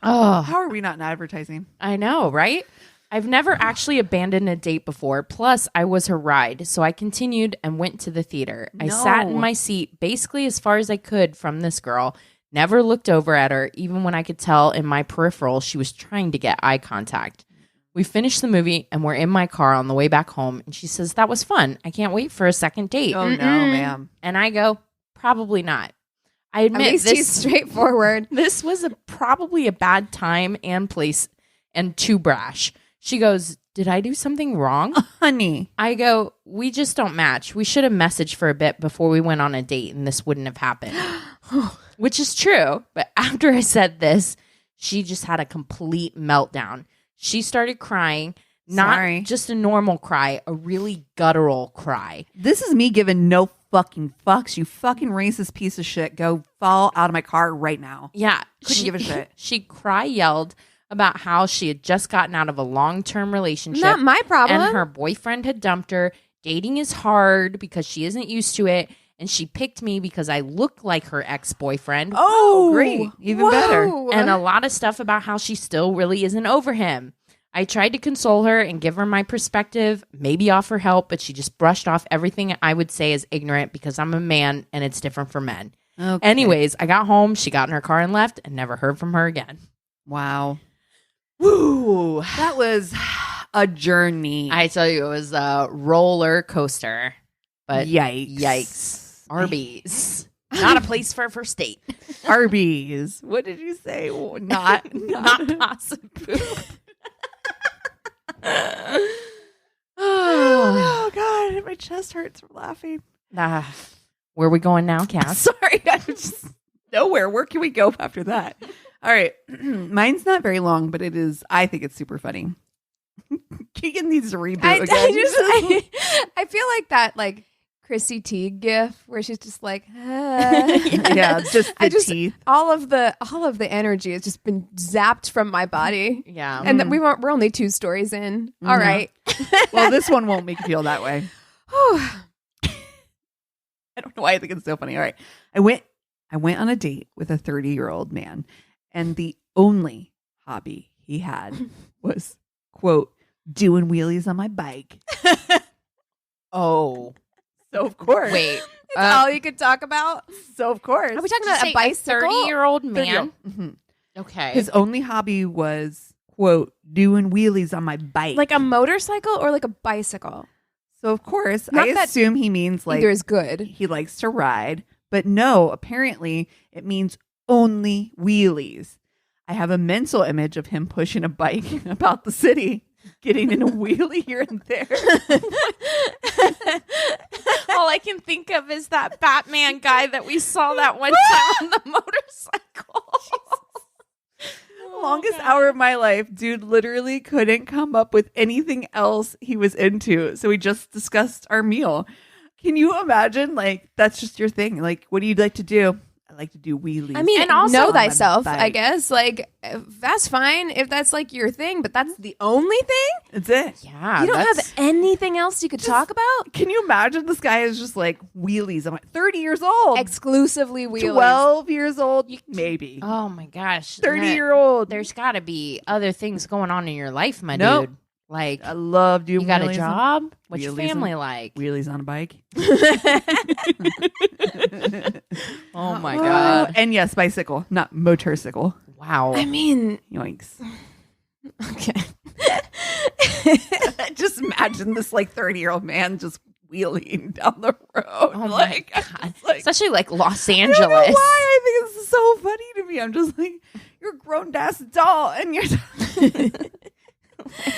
Oh, how are we not in advertising? I know, right? I've never actually abandoned a date before. Plus, I was her ride, so I continued and went to the theater. I sat in my seat basically as far as I could from this girl, never looked over at her, even when I could tell in my peripheral she was trying to get eye contact. We finished the movie, and we're in my car on the way back home, and she says, that was fun. I can't wait for a second date. Oh, no, ma'am. And I go, probably not. I admit, at least he's straightforward. This was probably a bad time and place and too brash. She goes, did I do something wrong? Honey. I go, we just don't match. We should have messaged for a bit before we went on a date and this wouldn't have happened. Which is true. But after I said this, she just had a complete meltdown. She started crying. Not just a normal cry, a really guttural cry. This is me giving no fucking fucks. You fucking racist piece of shit. Go fall out of my car right now. Yeah. Couldn't give a shit. She yelled about how she had just gotten out of a long-term relationship. Not my problem. And her boyfriend had dumped her. Dating is hard because she isn't used to it. And she picked me because I look like her ex-boyfriend. Oh, great. Even better. And a lot of stuff about how she still really isn't over him. I tried to console her and give her my perspective, maybe offer help, but she just brushed off everything I would say as ignorant because I'm a man and it's different for men. Okay. Anyways, I got home, she got in her car and left and never heard from her again. Wow. Woo. That was a journey. I tell you, it was a roller coaster. But yikes. Arby's. Not a place for a first date. Arby's. What did you say? Not possible. Oh God, my chest hurts from laughing. Where are we going now, Cass? Sorry, I'm just nowhere. Where can we go after that? All right, mine's not very long, but it is. I think it's super funny. Keegan needs to reboot again. I feel like that, like Chrissy Teigen gif where she's just like, yeah, just the teeth. All of the energy has just been zapped from my body. Yeah, and we're only 2 stories in. All right. Well, this one won't make you feel that way. I don't know why I think it's so funny. All right, I went on a date with a 30-year-old man, and the only hobby he had was, quote, doing wheelies on my bike. Oh. So of course. Wait. That's all you could talk about? So of course. Are we talking about a bicycle? 30-year-old man? 30-year-old. Mm-hmm. Okay. His only hobby was, quote, doing wheelies on my bike. Like a motorcycle or like a bicycle? So of course, Not I assume he means like either is good. He likes to ride. But no, apparently it means only wheelies. I have a mental image of him pushing a bike about the city, getting in a wheelie here and there. All I can think of is that Batman guy that we saw that one time on the motorcycle. Longest hour of my life, dude literally couldn't come up with anything else he was into. So we just discussed our meal. Can you imagine? Like, that's just your thing. Like, what do you like to do? I like to do wheelies. I mean, and also know thyself, I guess. Like, that's fine if that's like your thing, but that's the only thing? That's it. Yeah. You don't have anything else you could talk about? Can you imagine this guy is just like wheelies? I'm like 30 years old. Exclusively wheelies. 12 years old, maybe. Oh my gosh. 30-year-old. There's got to be other things going on in your life, my dude. Like, I love doing you got a job? What's your family like? Wheelies on a bike. Oh my God. And yes, bicycle, not motorcycle. Wow. I mean, yoinks. Okay. Just imagine this like 30-year-old man just wheeling down the road. Oh my God. Like, especially like Los Angeles. I don't know why I think this is so funny to me. I'm just like, you're a grown-ass adult and you're...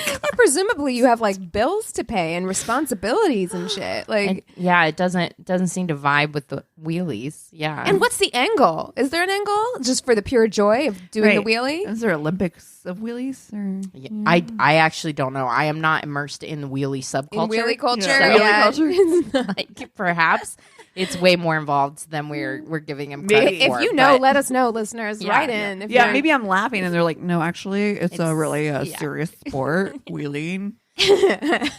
Yeah, presumably you have like bills to pay and responsibilities and shit. Like, yeah, it doesn't seem to vibe with the wheelies. Yeah. And what's the angle? Is there an angle just for the pure joy of doing the wheelie? Is there Olympics of wheelies? Or I actually don't know. I am not immersed in the wheelie subculture. In wheelie culture, yeah. Like, perhaps it's way more involved than we're giving him credit for. If you know, let us know, listeners. Write in. Yeah, maybe I'm laughing and they're like, no, actually, it's a really serious sport, wheeling. I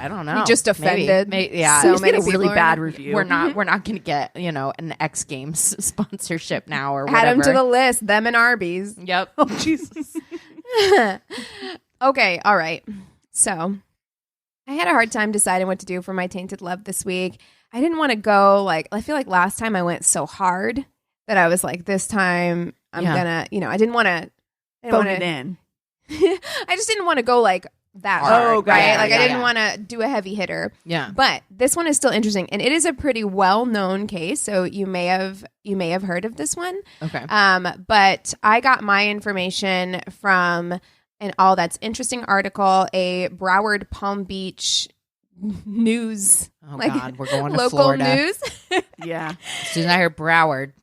don't know. You just offended. Maybe, yeah, so many people. Really bad review. We're not gonna get an X Games sponsorship now or Add whatever. them to the list. Them and Arby's. Yep. Oh Jesus. Okay, all right. So I had a hard time deciding what to do for my Tainted Love this week. I didn't want to go I feel like last time I went so hard that I was like, this time I'm gonna, I didn't want to phone it in. I just didn't want to go that hard, right? I didn't want to do a heavy hitter. Yeah. But this one is still interesting, and it is a pretty well-known case, so you may have heard of this one. Okay. But I got my information from an All That's Interesting article, a Broward Palm Beach news. Oh God, we're going to local Florida. News. Yeah. As soon as I heard Broward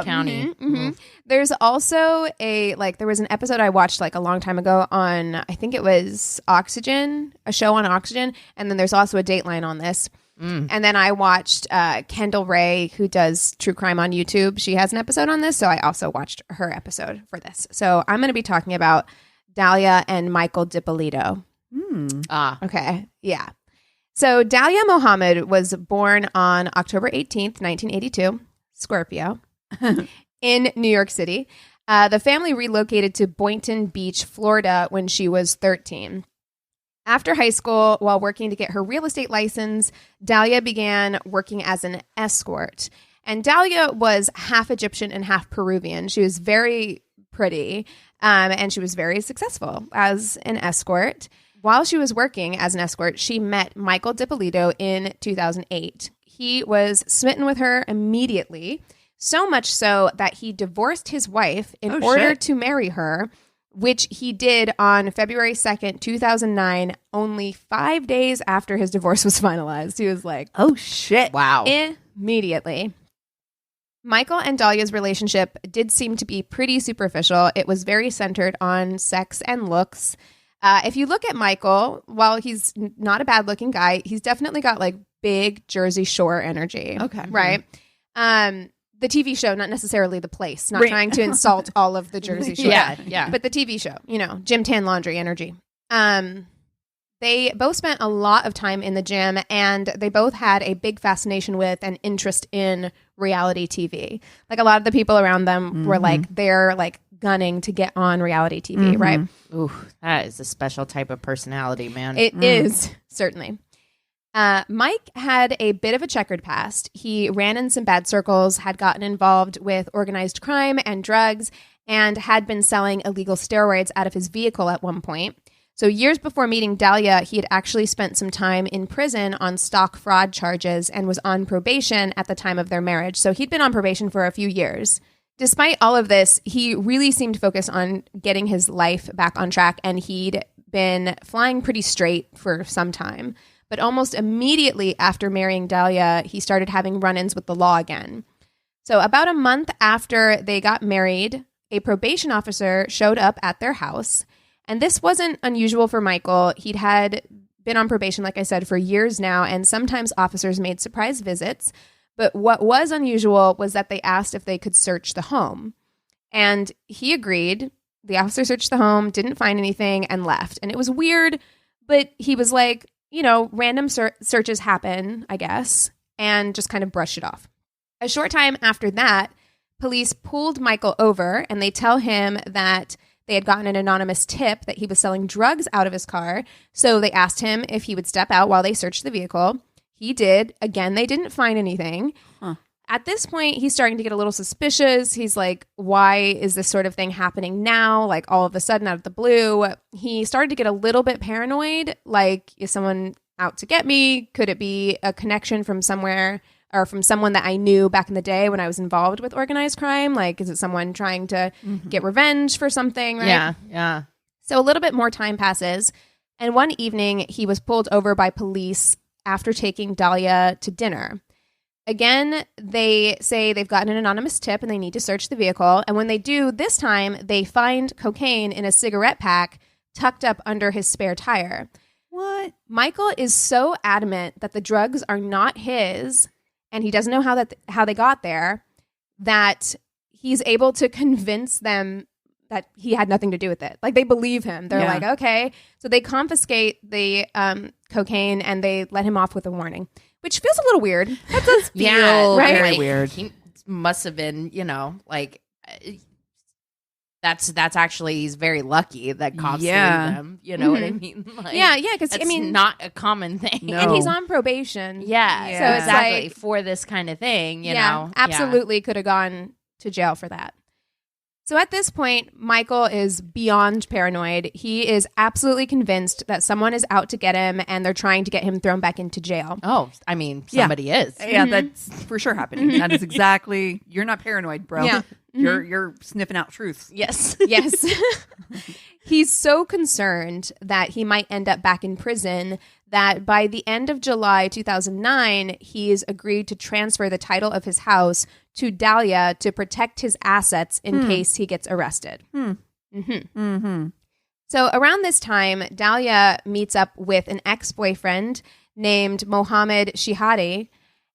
County. Mm-hmm. There's also there was an episode I watched a long time ago on, I think it was Oxygen, a show on Oxygen, and then there's also a Dateline on this. And then I watched Kendall Ray, who does true crime on YouTube. She has an episode on this, so I also watched her episode for this. So I'm going to be talking about Dalia and Michael Dippolito. Okay, yeah. So Dalia Mohammed was born on October 18th, 1982, Scorpio, in New York City. The family relocated to Boynton Beach, Florida, when she was 13. After high school, while working to get her real estate license, Dalia began working as an escort. And Dalia was half Egyptian and half Peruvian. She was very pretty, and she was very successful as an escort. While she was working as an escort, she met Michael Dippolito in 2008. He was smitten with her immediately, so much so that he divorced his wife in order to marry her, which he did on February 2nd, 2009, only 5 days after his divorce was finalized. He was like, oh, shit. Wow. Immediately. Michael and Dalia's relationship did seem to be pretty superficial. It was very centered on sex and looks. If you look at Michael, while he's not a bad-looking guy, he's definitely got big Jersey Shore energy. Okay. Right? The TV show, not necessarily the place. Not trying to insult all of the Jersey Shore. Yeah. But the TV show, gym tan laundry energy. They both spent a lot of time in the gym, and they both had a big fascination with and interest in reality TV. A lot of the people around them were they're gunning to get on reality TV, right? Ooh, that is a special type of personality, man. It is, certainly. Mike had a bit of a checkered past. He ran in some bad circles, had gotten involved with organized crime and drugs, and had been selling illegal steroids out of his vehicle at one point. So years before meeting Dalia, he had actually spent some time in prison on stock fraud charges and was on probation at the time of their marriage. So he'd been on probation for a few years. Despite all of this, he really seemed focused on getting his life back on track, and he'd been flying pretty straight for some time. But almost immediately after marrying Dalia, he started having run-ins with the law again. So about a month after they got married, a probation officer showed up at their house. And this wasn't unusual for Michael. He'd had been on probation, like I said, for years now, and sometimes officers made surprise visits. But what was unusual was that they asked if they could search the home. And he agreed. The officer searched the home, didn't find anything, and left. And it was weird, but he was like, random searches happen, I guess, and just kind of brushed it off. A short time after that, police pulled Michael over, and they tell him that they had gotten an anonymous tip that he was selling drugs out of his car. So they asked him if he would step out while they searched the vehicle. He did. Again, they didn't find anything. At this point, he's starting to get a little suspicious. He's like, why is this sort of thing happening now? All of a sudden, out of the blue. He started to get a little bit paranoid. Is someone out to get me? Could it be a connection from somewhere or from someone that I knew back in the day when I was involved with organized crime? Is it someone trying to get revenge for something? Right? Yeah. So a little bit more time passes. And one evening, he was pulled over by police after taking Dalia to dinner. Again, they say they've gotten an anonymous tip and they need to search the vehicle. And when they do, this time, they find cocaine in a cigarette pack tucked up under his spare tire. What? Michael is so adamant that the drugs are not his and he doesn't know how they got there, that he's able to convince them that he had nothing to do with it. They believe him. They're like, okay. So they confiscate the cocaine and they let him off with a warning, which feels a little weird. That does feel right? Very weird. He must have been, that's actually, he's very lucky that cops leave him. You know what I mean? Like, yeah, because it's not a common thing. No. And he's on probation. Yeah. So it's exactly. like, for this kind of thing, you know? Absolutely could have gone to jail for that. So at this point, Michael is beyond paranoid. He is absolutely convinced that someone is out to get him and they're trying to get him thrown back into jail. Oh, I mean, somebody is. Yeah, that's for sure happening. That is exactly, you're not paranoid, bro. Yeah. You're sniffing out truths. Yes. Yes. He's so concerned that he might end up back in prison that by the end of July 2009, he's agreed to transfer the title of his house to Dalia to protect his assets in case he gets arrested. So around this time, Dalia meets up with an ex-boyfriend named Mohammed Shihadi,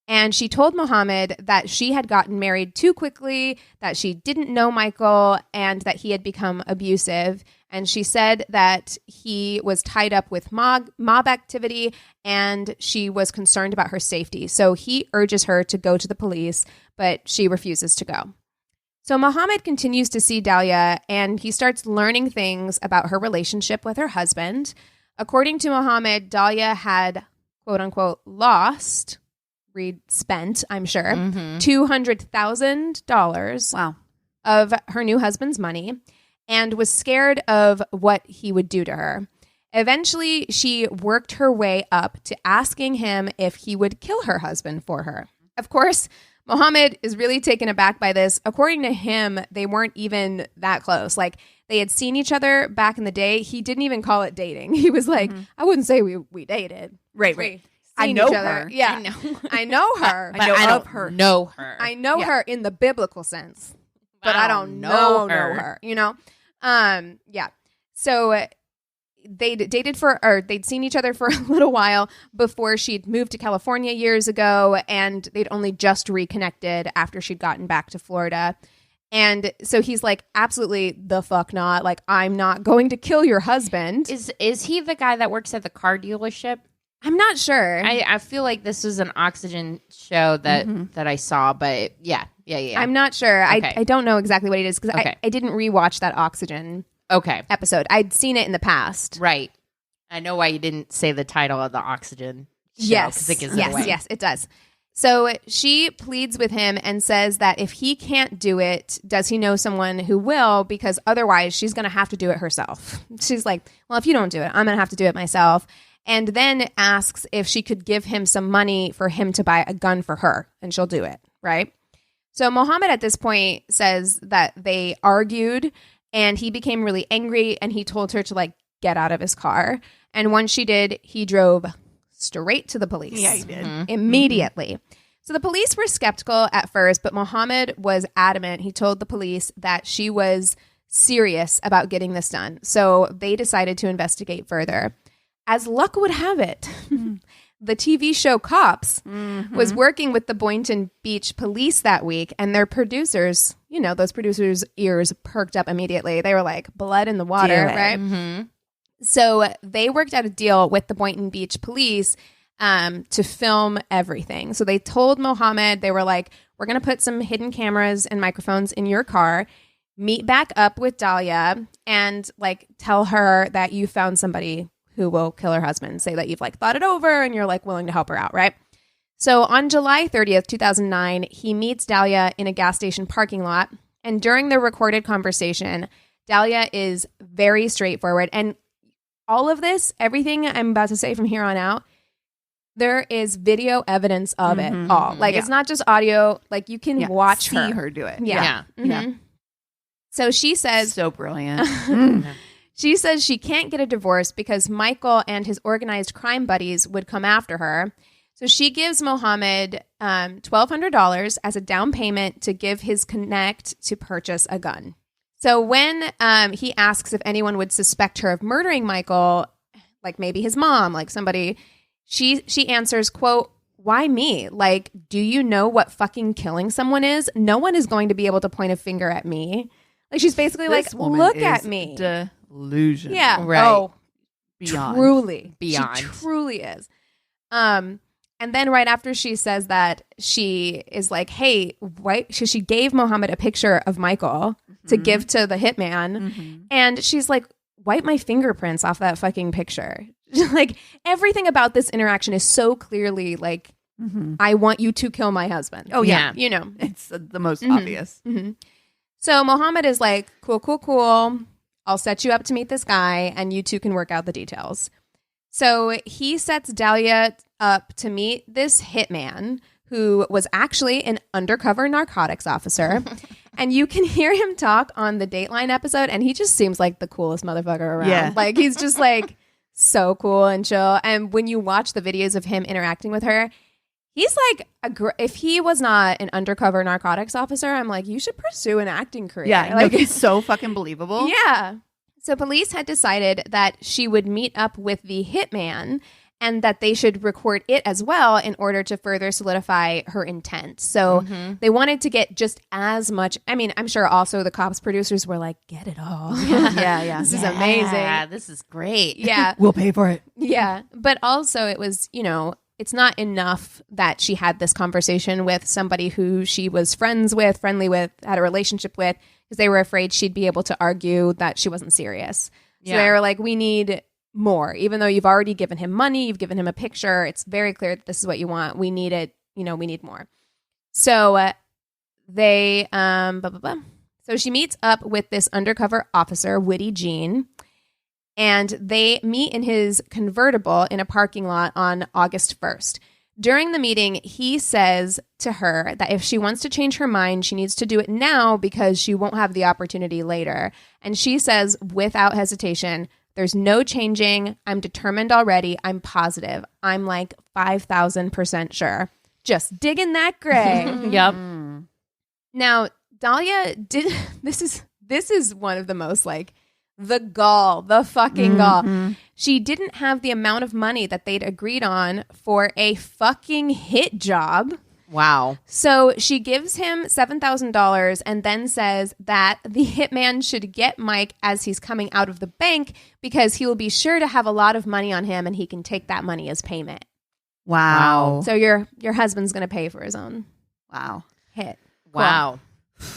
and she told Mohammed that she had gotten married too quickly, that she didn't know Michael, and that he had become abusive. And she said that he was tied up with mob activity, and she was concerned about her safety. So he urges her to go to the police, but she refuses to go. So Mohammed continues to see Dalia, and he starts learning things about her relationship with her husband. According to Mohammed, Dalia had, quote unquote, spent, I'm sure, $200,000 of her new husband's money, and was scared of what he would do to her. Eventually, she worked her way up to asking him if he would kill her husband for her. Of course, Mohammed is really taken aback by this. According to him, they weren't even that close. Like, they had seen each other back in the day. He didn't even call it dating. He was like, I wouldn't say we dated. Right. I know her. Yeah. I know her. I know of her. Know her. I know her in the biblical sense, but I don't know her. You know? Yeah. So they'd seen each other for a little while before she'd moved to California years ago, and they'd only just reconnected after she'd gotten back to Florida. And so he's like, absolutely the fuck not. Like, I'm not going to kill your husband. Is he the guy that works at the car dealership? I'm not sure. I feel like this was an Oxygen show that I saw, but yeah. I'm not sure. Okay. I don't know exactly what it is because I didn't rewatch that Oxygen episode. I'd seen it in the past. Right. I know why you didn't say the title of the Oxygen show. Yes. It gives it away. Yes, it does. So she pleads with him and says that if he can't do it, does he know someone who will? Because otherwise she's going to have to do it herself. She's like, well, if you don't do it, I'm going to have to do it myself. And then asks if she could give him some money for him to buy a gun for her, and she'll do it, right? So Mohammed at this point says that they argued, and he became really angry, and he told her to, like, get out of his car. And once she did, he drove straight to the police. Yeah, he did. Immediately. So the police were skeptical at first, but Mohammed was adamant. He told the police that she was serious about getting this done. So they decided to investigate further. As luck would have it, the TV show Cops was working with the Boynton Beach police that week, and their producers, you know, those producers' ears perked up immediately. They were like, blood in the water, right? So they worked out a deal with the Boynton Beach police to film everything. So they told Mohammed, they were like, we're going to put some hidden cameras and microphones in your car, meet back up with Dalia, and, like, tell her that you found somebody who will kill her husband. Say that you've, like, thought it over and you're, like, willing to help her out, right? So on July 30th, 2009, he meets Dalia in a gas station parking lot. And during the recorded conversation, Dalia is very straightforward. And all of this, everything I'm about to say from here on out, there is video evidence of it all. Like, it's not just audio. Like, you can watch see her do it. Yeah. So she says... So brilliant. She says she can't get a divorce because Michael and his organized crime buddies would come after her. So she gives Mohammed $1,200 as a down payment to give his connect to purchase a gun. So when he asks if anyone would suspect her of murdering Michael, like maybe his mom, like somebody, she answers, quote, why me? Like, do you know what fucking killing someone is? No one is going to be able to point a finger at me. Like, she's basically This like, woman look is at me. Delusion. Yeah. Right. Oh, Beyond. truly. Beyond. She truly is. And then right after she says that, she is like, hey, why? So she gave Mohammed a picture of Michael to give to the hitman. And she's like, wipe my fingerprints off that fucking picture. Like, everything about this interaction is so clearly like, I want you to kill my husband. Oh, yeah. You know. It's the most obvious. So Mohammed is like, cool. I'll set you up to meet this guy and you two can work out the details. So he sets Dalia up to meet this hitman who was actually an undercover narcotics officer. And you can hear him talk on the Dateline episode, and he just seems like the coolest motherfucker around. Yeah. Like, he's just like so cool and chill. And when you watch the videos of him interacting with her, he's like, if he was not an undercover narcotics officer, I'm like, you should pursue an acting career. Yeah, like, it's so fucking believable. Yeah. So police had decided that she would meet up with the hitman and that they should record it as well in order to further solidify her intent. So they wanted to get just as much. I mean, I'm sure also the cops producers were like, get it all. Yeah. This is amazing. Yeah, this is great. Yeah. We'll pay for it. Yeah. But also it was, it's not enough that she had this conversation with somebody who she was friendly with, had a relationship with, because they were afraid she'd be able to argue that she wasn't serious. So they were like, we need more. Even though you've already given him money, you've given him a picture, it's very clear that this is what you want. We need it. We need more. So they, So she meets up with this undercover officer, Witty Jean, and they meet in his convertible in a parking lot on August 1st. During the meeting, he says to her that if she wants to change her mind, she needs to do it now because she won't have the opportunity later. And she says without hesitation, there's no changing. I'm determined already. I'm positive. I'm like 5,000% sure. Just digging that grave. Yep. Now, Dalia did. This is one of the most like the fucking gall. She didn't have the amount of money that they'd agreed on for a fucking hit job. Wow. So she gives him $7,000 and then says that the hitman should get Mike as he's coming out of the bank because he will be sure to have a lot of money on him and he can take that money as payment. Wow. So your husband's going to pay for his own hit. Wow. Cool.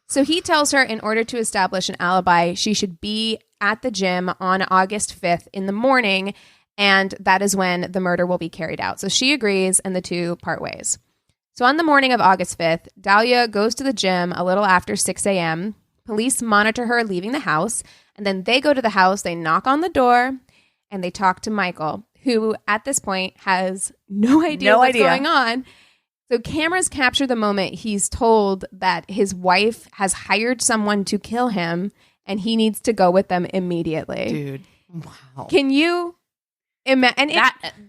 So he tells her in order to establish an alibi, she should be at the gym on August 5th in the morning, and that is when the murder will be carried out. So she agrees, and the two part ways. So on the morning of August 5th, Dalia goes to the gym a little after 6 a.m. Police monitor her leaving the house, and then they go to the house, they knock on the door, and they talk to Michael, who at this point has no idea what's going on. So cameras capture the moment he's told that his wife has hired someone to kill him, and he needs to go with them immediately. Dude. Wow. Can you imagine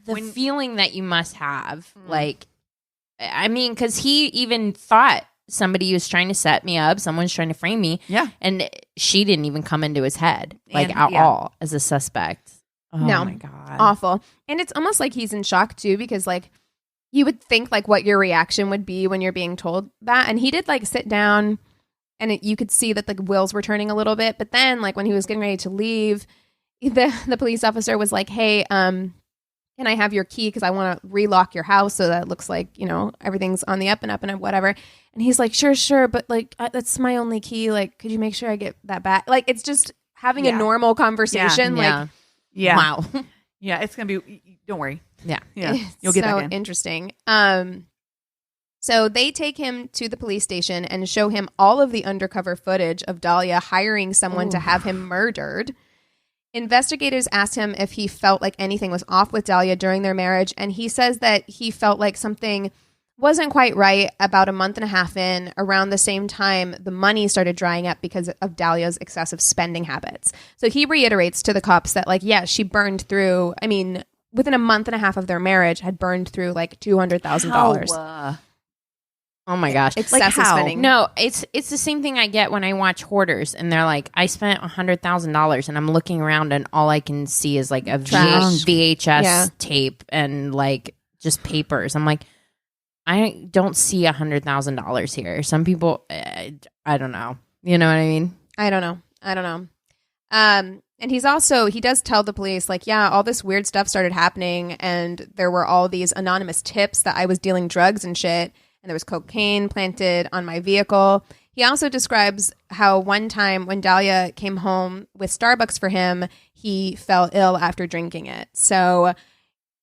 the feeling that you must have? Like, I mean, because he even thought somebody was trying to set me up, someone's trying to frame me. Yeah. And she didn't even come into his head, like, And- at yeah. all as a suspect. Oh, No. my God. awful? And it's almost like he's in shock too, because like you would think like what your reaction would be when you're being told that. And he did like sit down, and you could see that the wheels were turning a little bit. But then like when he was getting ready to leave, the police officer was like, hey, can I have your key? Because I want to relock your house so that it looks like, everything's on the up and whatever. And he's like, sure. But like, that's my only key. Like, could you make sure I get that back? Like, it's just having a normal conversation. Like, Yeah. Wow. Yeah, it's going to be, don't worry. Yeah. You'll get so back in. interesting. So they take him to the police station and show him all of the undercover footage of Dalia hiring someone to have him murdered. Investigators asked him if he felt like anything was off with Dalia during their marriage, and he says that he felt like something wasn't quite right about a month and a half in. Around the same time, the money started drying up because of Dalia's excessive spending habits. So he reiterates to the cops that, like, she burned through, within a month and a half of their marriage, had burned through like $200,000. Oh my gosh. Excessive spending. No, it's the same thing I get when I watch Hoarders, and they're like, I spent $100,000, and I'm looking around and all I can see is like a VHS tape and like just papers. I'm like, I don't see $100,000 here. Some people, I don't know. You know what I mean? I don't know. And he does tell the police, like, all this weird stuff started happening, and there were all these anonymous tips that I was dealing drugs and shit. And there was cocaine planted on my vehicle. He also describes how one time when Dalia came home with Starbucks for him, he fell ill after drinking it. So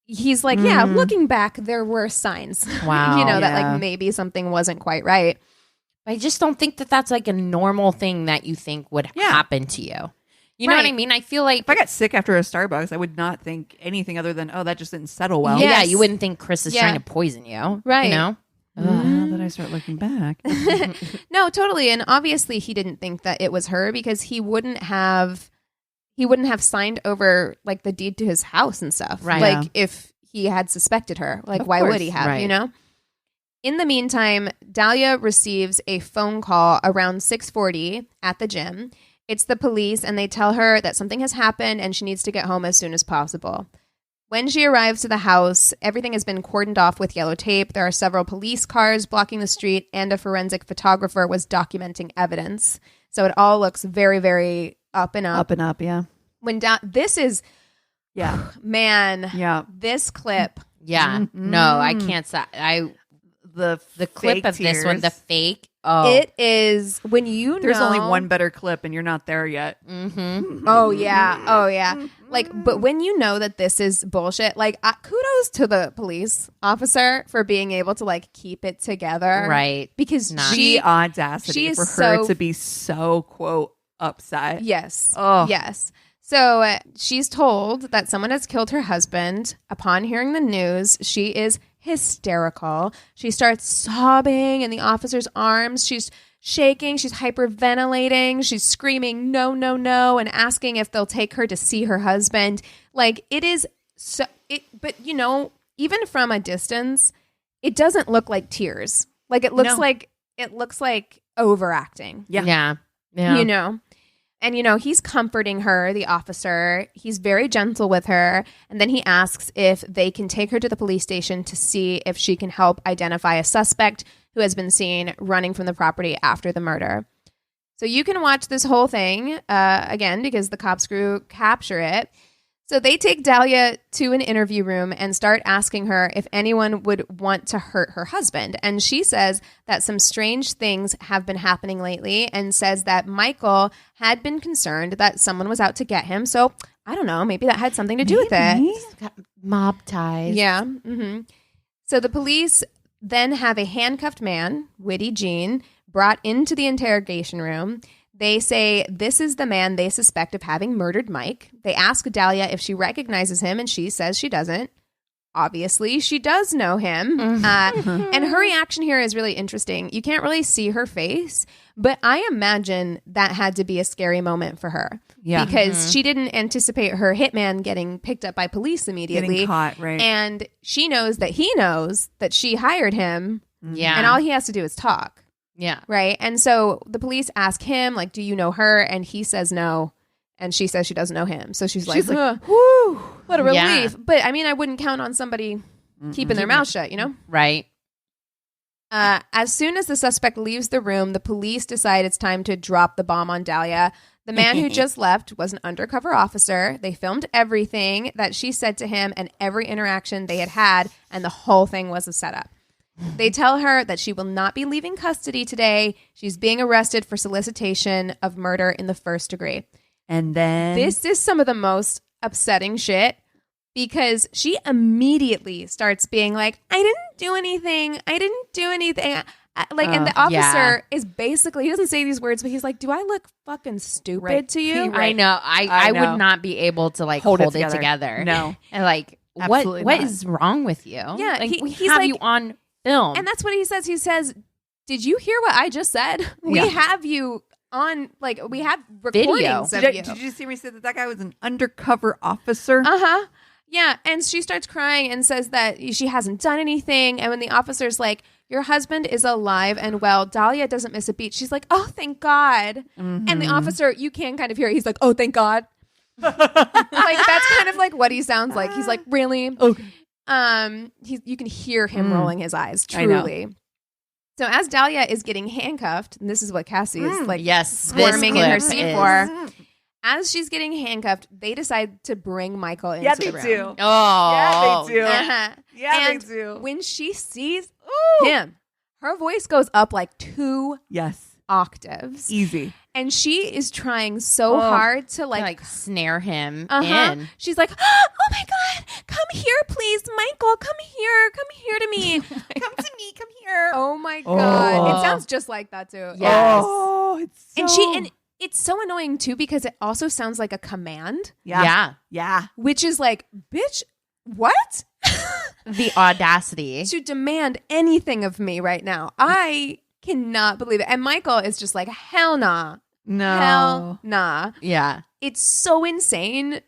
he's like, yeah, looking back, there were signs, Wow. that like maybe something wasn't quite right. I just don't think that that's like a normal thing that you think would happen to you. You know what I mean? I feel like if I got sick after a Starbucks, I would not think anything other than, oh, that just didn't settle well. Yeah, you wouldn't think Chris is trying to poison you. Right. You know? Now that I start looking back. No, totally. And obviously he didn't think that it was her because he wouldn't have signed over like the deed to his house and stuff. Right. Like if he had suspected her, like Of why course. would he have, Right. In the meantime, Dalia receives a phone call around 6:40 at the gym. It's the police and they tell her that something has happened and she needs to get home as soon as possible. When she arrives to the house, everything has been cordoned off with yellow tape. There are several police cars blocking the street, and a forensic photographer was documenting evidence. So it all looks very, very up and up. Up and up, yeah. This is, man, this clip. Yeah. Mm-hmm. No, I can't stop. The clip of this one, the fake. Oh, It is when There's only one better clip and you're not there yet. Mm-hmm. Oh, yeah. Oh, yeah. Like, but when you know that this is bullshit, like, kudos to the police officer for being able to, like, keep it together. Right. Because The audacity for her to be so, quote, upset. Yes. Oh. Yes. So she's told that someone has killed her husband. Upon hearing the news, she is hysterical. She starts sobbing in the officer's arms. She's shaking. She's hyperventilating. She's screaming, no, no, no, and asking if they'll take her to see her husband. Like, it is so, but even from a distance, it doesn't look like tears. Like, it looks like overacting. Yeah. And, he's comforting her, the officer. He's very gentle with her. And then he asks if they can take her to the police station to see if she can help identify a suspect who has been seen running from the property after the murder. So you can watch this whole thing, again, because the cops crew capture it. So they take Dalia to an interview room and start asking her if anyone would want to hurt her husband. And she says that some strange things have been happening lately and says that Michael had been concerned that someone was out to get him. So I don't know, maybe that had something to do with it. He's got mob ties. Yeah. Mm-hmm. So the police then have a handcuffed man, Witty Jean, brought into the interrogation room. They say this is the man they suspect of having murdered Mike. They ask Dalia if she recognizes him, and she says she doesn't. Obviously, she does know him. And her reaction here is really interesting. You can't really see her face, but I imagine that had to be a scary moment for her. Yeah. Because she didn't anticipate her hitman getting picked up by police immediately. Getting caught, right. And she knows that he knows that she hired him. Yeah. And all he has to do is talk. Yeah. Right. And so the police ask him, like, do you know her? And he says no. And she says she doesn't know him. So she's like, whoo, what a relief. Yeah. But I mean, I wouldn't count on somebody keeping their mouth shut, Right. As soon as the suspect leaves the room, the police decide it's time to drop the bomb on Dalia. The man who just left was an undercover officer. They filmed everything that she said to him and every interaction they had, and the whole thing was a setup. They tell her that she will not be leaving custody today. She's being arrested for solicitation of murder in the first degree. And then This is some of the most upsetting shit because she immediately starts being like, I didn't do anything. And the officer is basically, he doesn't say these words, but he's like, do I look fucking stupid to you? Right. I know. I would not be able to like hold it together. No. And like, Absolutely what not. is wrong with you? Yeah, Like, we he's have like- you on film. And that's what he says. He says, did you hear what I just said? We have you on, like, we have recordings of you. Did you see me say that guy was an undercover officer? Uh-huh. Yeah. And she starts crying and says that she hasn't done anything. And when the officer's like, your husband is alive and well, Dalia doesn't miss a beat. She's like, oh, thank God. And the officer, you can kind of hear it. He's like, oh, thank God. Like, that's kind of like what he sounds like. He's like, really? Okay. You can hear him rolling his eyes, I know. truly. So as Dalia is getting handcuffed, and this is what Cassie is like squirming in her seat for. As she's getting handcuffed, they decide to bring Michael into the room. Oh. Yeah, they do. Uh-huh. Yeah, And they do. when she sees him, her voice goes up like 2 Yes. octaves. Easy. And she is trying so hard to like snare him in. She's like, oh my God, come here, please. Michael, come here to me. Come to me, come here. Oh my God. It sounds just like that too. Yes. Oh, it's so... And it's so annoying too, because it also sounds like a command. Yeah. Which is like, bitch, what? The audacity. To demand anything of me right now. I cannot believe it. And Michael is just like, hell nah. No. Hell nah. Yeah. It's so insane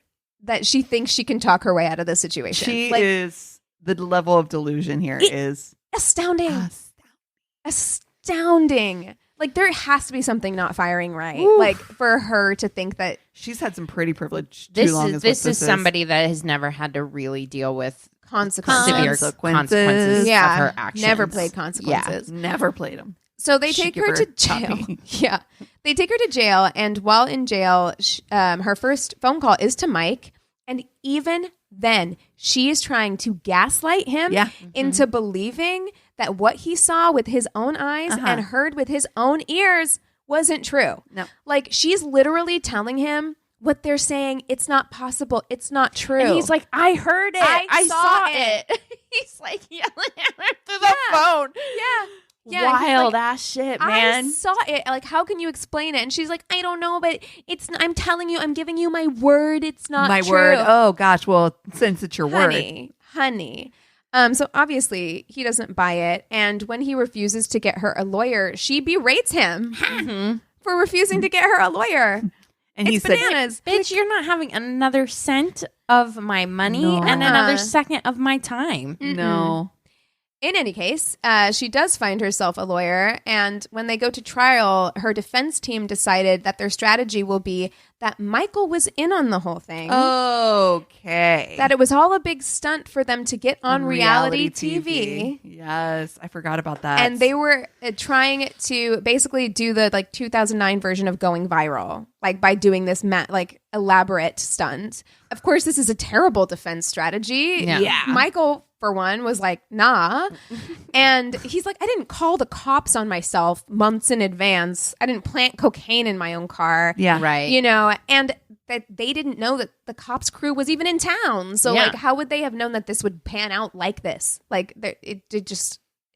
that she thinks she can talk her way out of this situation. She is, the level of delusion here is astounding. Astounding. Like, there has to be something not firing right. Oof. Like, for her to think that she's had some pretty privilege This too long. this is somebody that has never had to really deal with consequences. severe consequences of her actions. Never played consequences. Yeah, never played them. So they take her to jail. Yeah. They take her to jail. And while in jail, her first phone call is to Mike. And even then, she is trying to gaslight him into believing that what he saw with his own eyes and heard with his own ears wasn't true. No. Like, she's literally telling him what they're saying. It's not possible. It's not true. And he's like, I heard it. I saw it. He's like yelling at her through the phone. Yeah, wild ass shit, man. I saw it. Like, how can you explain it? And she's like, I don't know, but I'm telling you, I'm giving you my word. It's not my true. word. Oh gosh. Well, since it's your word, honey. So obviously he doesn't buy it, and when he refuses to get her a lawyer, she berates him for refusing to get her a lawyer. And he said, bananas. Bitch, you're not having another cent of my money and another second of my time. No. In any case, she does find herself a lawyer, and when they go to trial, her defense team decided that their strategy will be that Michael was in on the whole thing. Okay. That it was all a big stunt for them to get on reality TV. Yes, I forgot about that. And they were trying to basically do the 2009 version of going viral, like by doing this elaborate stunt. Of course, this is a terrible defense strategy. Yeah. Michael, for one, was like, nah. And he's like, I didn't call the cops on myself months in advance. I didn't plant cocaine in my own car. Yeah. Right. And that they didn't know that the cops crew was even in town. So how would they have known that this would pan out like this? Like, it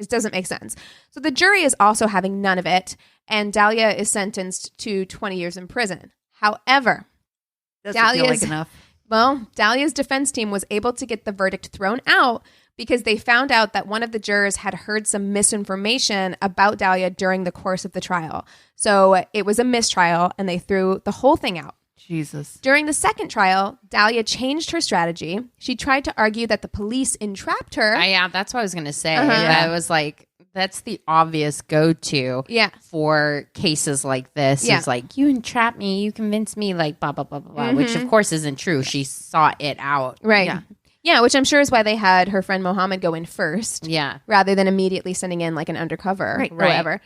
doesn't make sense. So the jury is also having none of it. And Dalia is sentenced to 20 years in prison. However, doesn't feel like enough. Well, Dalia's defense team was able to get the verdict thrown out because they found out that one of the jurors had heard some misinformation about Dalia during the course of the trial. So it was a mistrial, and they threw the whole thing out. Jesus. During the second trial, Dalia changed her strategy. She tried to argue that the police entrapped her. Yeah, that's what I was going to say. I was like, that's the obvious go-to for cases like this. It's like, you entrapped me, you convinced me, like, blah, blah, blah, blah, blah, which of course isn't true. She sought it out. Right. Yeah, which I'm sure is why they had her friend Mohammed go in first. Yeah. Rather than immediately sending in like an undercover or whatever.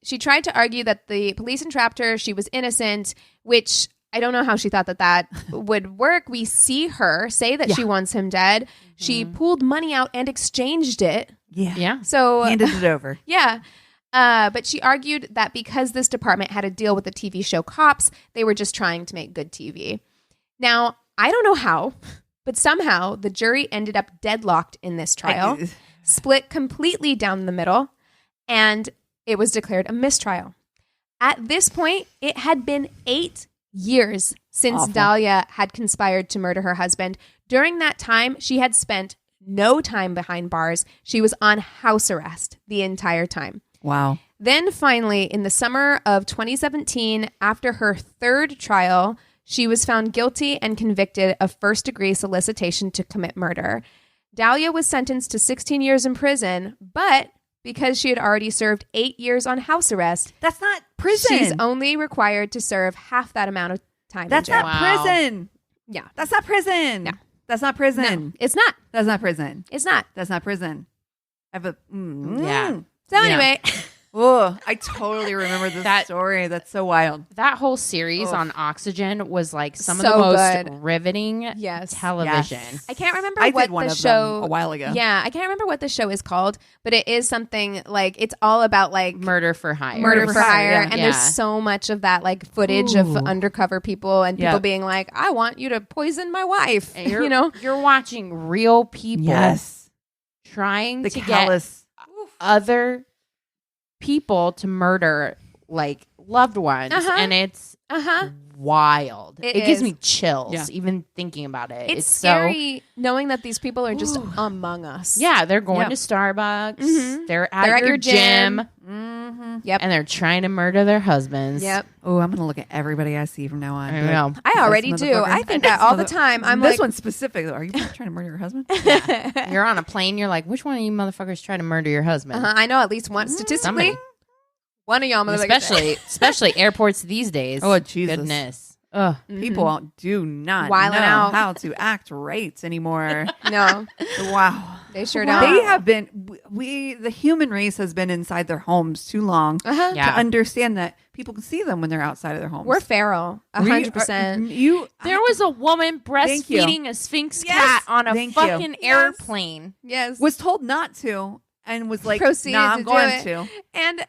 She tried to argue that the police entrapped her. She was innocent, which I don't know how she thought that would work. We see her say that she wants him dead. She pulled money out and exchanged it. Yeah. So handed it over. Yeah. But she argued that because this department had a deal with the TV show Cops, they were just trying to make good TV. Now, I don't know how, but somehow the jury ended up deadlocked in this trial, split completely down the middle, and it was declared a mistrial. At this point, it had been 8 years since Dalia had conspired to murder her husband. During that time, she had spent no time behind bars. She was on house arrest the entire time. Wow. Then finally, in the summer of 2017, after her third trial, she was found guilty and convicted of first-degree solicitation to commit murder. Dalia was sentenced to 16 years in prison, but because she had already served 8 years on house arrest, that's not prison. She's only required to serve half that amount of time. That's in jail. not prison. Yeah. That's not prison. No. That's not prison. No, it's not. That's not prison. It's not. That's not prison. I have a... So anyway, Oh, I totally remember this story. That's so wild. That whole series on Oxygen was like some of So the most good. riveting television. Yes. I can't remember I what did one the of show them a while ago. Yeah, I can't remember what the show is called, but it is something like it's all about like Murder for hire. Murder for hire, yeah. and there's so much of that like footage of undercover people and people being like, "I want you to poison my wife." And you're watching real people trying to get other people to murder like loved ones, and it's wild. It gives me chills even thinking about it. It's scary knowing that these people are just among us. Yeah, they're going to Starbucks. They're at your gym. Yep. And they're trying to murder their husbands. Yep. Oh, I'm gonna look at everybody I see from now on. I know. I already do. I think that all the time. I'm this like, one specific. Are you trying to murder your husband? You're on a plane. You're like, which one of you motherfuckers trying to murder your husband? I know at least one statistically. Somebody. One of y'all motherfuckers. Especially airports these days. Oh, Jesus. Goodness. Ugh. People do not Wilding know out. how to act right anymore. No. Wow. They sure don't. They have been, the human race has been inside their homes too long to understand that people can see them when they're outside of their homes. We're feral, 100%. There was a woman breastfeeding a Sphinx cat on a fucking airplane. Yes. Was told not to and was like, Proceeded nah, I'm to going do it. to. And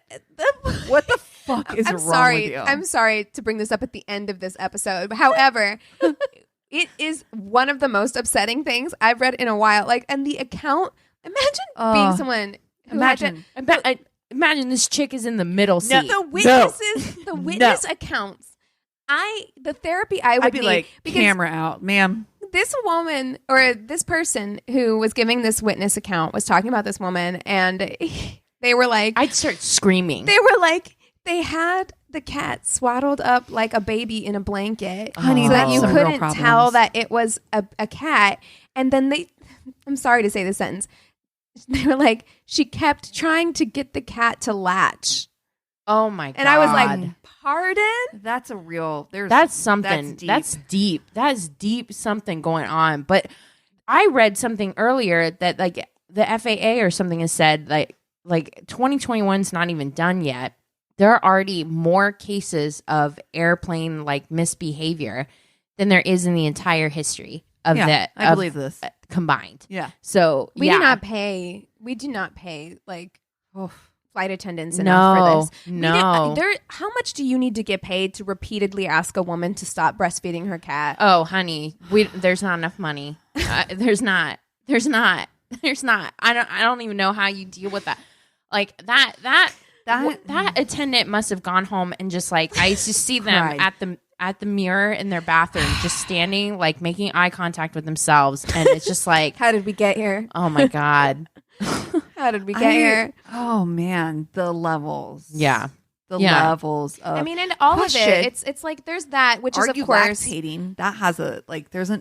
What the fuck is wrong with you? I'm sorry to bring this up at the end of this episode. But however, it is one of the most upsetting things I've read in a while. Like, and the account, imagine being someone who Imagine this chick is in the middle seat. the witnesses, the witness accounts. The therapy I would I'd be need, like, because camera out, ma'am. this woman or this person who was giving this witness account was talking about this woman, and they were like, I'd start screaming. they were like, they had the cat swaddled up like a baby in a blanket, Honey, so that you that's some real couldn't problems. tell that it was a cat. And then I'm sorry to say this sentence, they were like, she kept trying to get the cat to latch. Oh my God. And I was like, pardon? That's a real, that's something. That's deep. That's deep something going on. But I read something earlier that like the FAA or something has said like 2021's not even done yet. There are already more cases of airplane like misbehavior than there is in the entire history of I believe this combined. Yeah. So We do not pay like flight attendants enough for this. No. How much do you need to get paid to repeatedly ask a woman to stop breastfeeding her cat? Oh, honey, there's not enough money. There's not. I don't even know how you deal with that. Like that attendant must have gone home and just like, I used to see them at the mirror in their bathroom, just standing, like making eye contact with themselves. And it's just like, How did we get here? oh my God. How did we get here? Oh man, the levels. Yeah. The levels of, I mean, and all of shit. it's like there's that, which Are is you of course lactating? That has there's a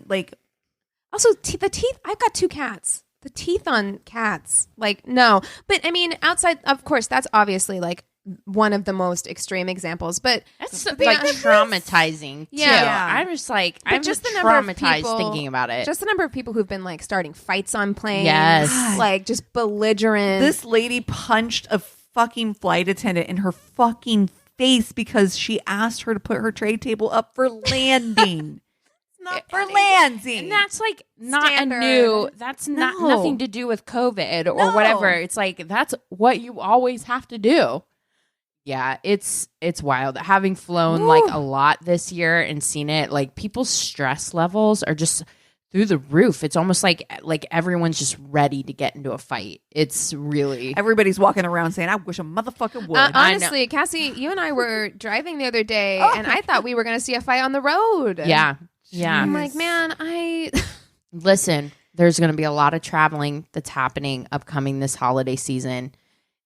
also the teeth. I've got 2 cats. The teeth on cats, like, no. But I mean, outside, of course, that's obviously like one of the most extreme examples. But That's like traumatizing. Yeah. Too. I'm just like, I'm just just the number of traumatized people- thinking about it. just the number of people who've been like starting fights on planes, Yes. like just belligerent. This lady punched a fucking flight attendant in her fucking face because she asked her to put her tray table up for landing. Not for landing. And that's like not Standard. that's not nothing to do with COVID or whatever. It's like, that's what you always have to do. Yeah, it's wild. Having flown like a lot this year and seen it, like people's stress levels are just through the roof. It's almost like everyone's just ready to get into a fight. It's really Everybody's walking around saying, I wish a motherfucker would. honestly, Cassie, you and I were driving the other day, and I thought we were going to see a fight on the road. yeah. I'm like, man, Listen, there's going to be a lot of traveling that's happening upcoming this holiday season.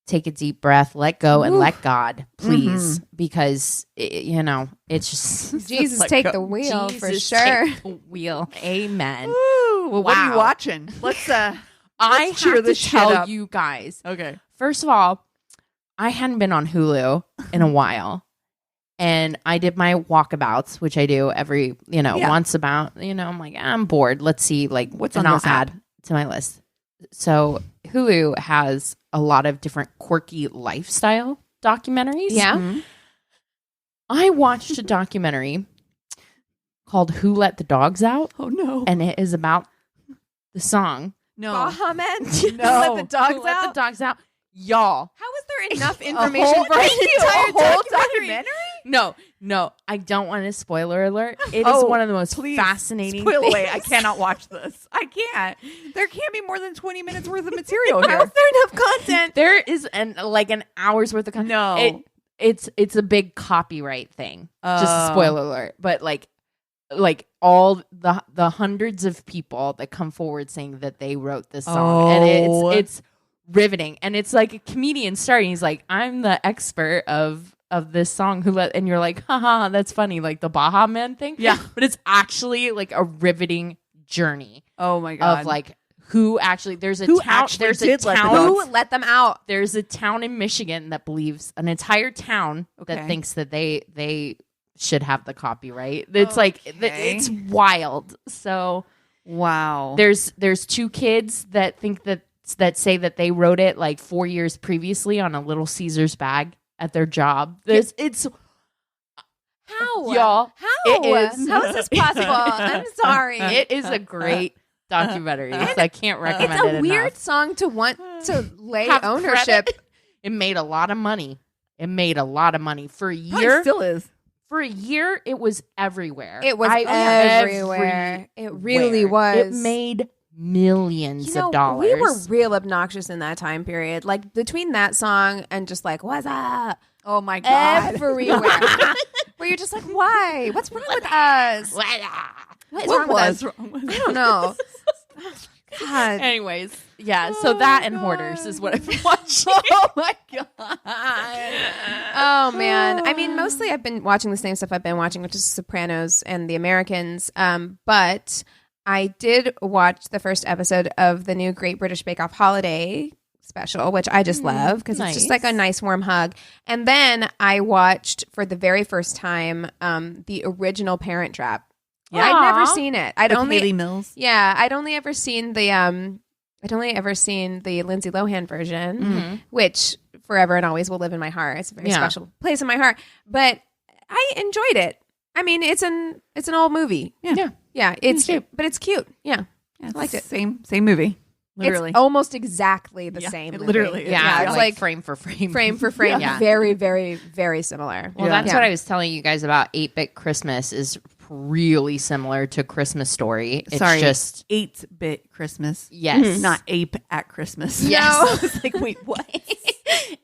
Take a deep breath, let go, and let God, please, because it's just Jesus take the wheel for Jesus, sure. take the wheel, amen. Ooh, well, what are you Wow. watching? Let's I cheer have to this shit tell up. you guys. Okay. First of all, I hadn't been on Hulu in a while. And I did my walkabouts, which I do every, once about, I'm like, I'm bored. Let's see, like, What's and on I'll this app? add to my list. So Hulu has a lot of different quirky lifestyle documentaries. Yeah. Mhm. I watched a documentary called Who Let the Dogs Out? Oh no. And it is about the song. No. Baha Men. No. Let the dogs Who Let out. the Dogs Out? Y'all. How is there enough A information whole- for an thank you, entire a whole documentary? No, I don't want a spoiler alert. It is Oh, one of the most please, fascinating Spoil things. away. I cannot watch this. I can't. There can't be more than 20 minutes worth of material How here. is there enough content? There is an hour's worth of content. No. It's a big copyright thing. Just a Oh. spoiler alert. But like all the hundreds of people that come forward saying that they wrote this song, and it's riveting. And it's like a comedian starting. He's like, I'm the expert of this song and you're like, haha, that's funny, like the Baha Man thing. Yeah. But it's actually like a riveting journey Oh my God. of like who actually there's a Who town actually there's a did let the town dogs- Who let them out? there's a town in Michigan that believes an entire town that Okay. thinks that they should have the copyright. It's like Okay. it's wild. So Wow. there's two kids that think that say that they wrote it like 4 years previously on a Little Caesars bag at their job. It's How? Y'all, How? it is- How is this possible? I'm sorry. it is a great documentary. So I can't recommend It's it a weird enough. song to want to lay Have ownership. credit. It made a lot of money. For a Probably year. still is. For a year, it was everywhere. It was everywhere. It really was. It made millions of dollars. We were real obnoxious in that time period. Like between that song and just like, what's up? Oh my God. Everywhere. Where you're just like, why? What's wrong with us? What is wrong with us? wrong with I don't know. God. Anyways, yeah. So that and Hoarders is what I've been watching. Oh my God. Oh man. I mean, mostly I've been watching the same stuff I've been watching, which is Sopranos and The Americans. But I did watch the first episode of the new Great British Bake Off holiday special, which I just love because it's just like a nice warm hug. And then I watched for the very first time the original Parent Trap. Yeah. I'd never seen it. I'd With only Haley Mills. Yeah, I'd only ever seen the Lindsay Lohan version, which forever and always will live in my heart. It's a very special place in my heart. But I enjoyed it. I mean, it's an old movie. Yeah. It's cute, but it's cute. Yeah, Yeah, I liked it. Same movie. Literally. It's almost exactly the Yeah, same. it movie. literally is. Yeah, it's like frame for frame. frame for frame. Yeah. Very, very, very similar. Well, that's what I was telling you guys about 8-Bit Christmas is really similar to Christmas Story. It's Sorry, just 8-bit Christmas. yes. Not ape at Christmas. Yes. I was like, wait, what?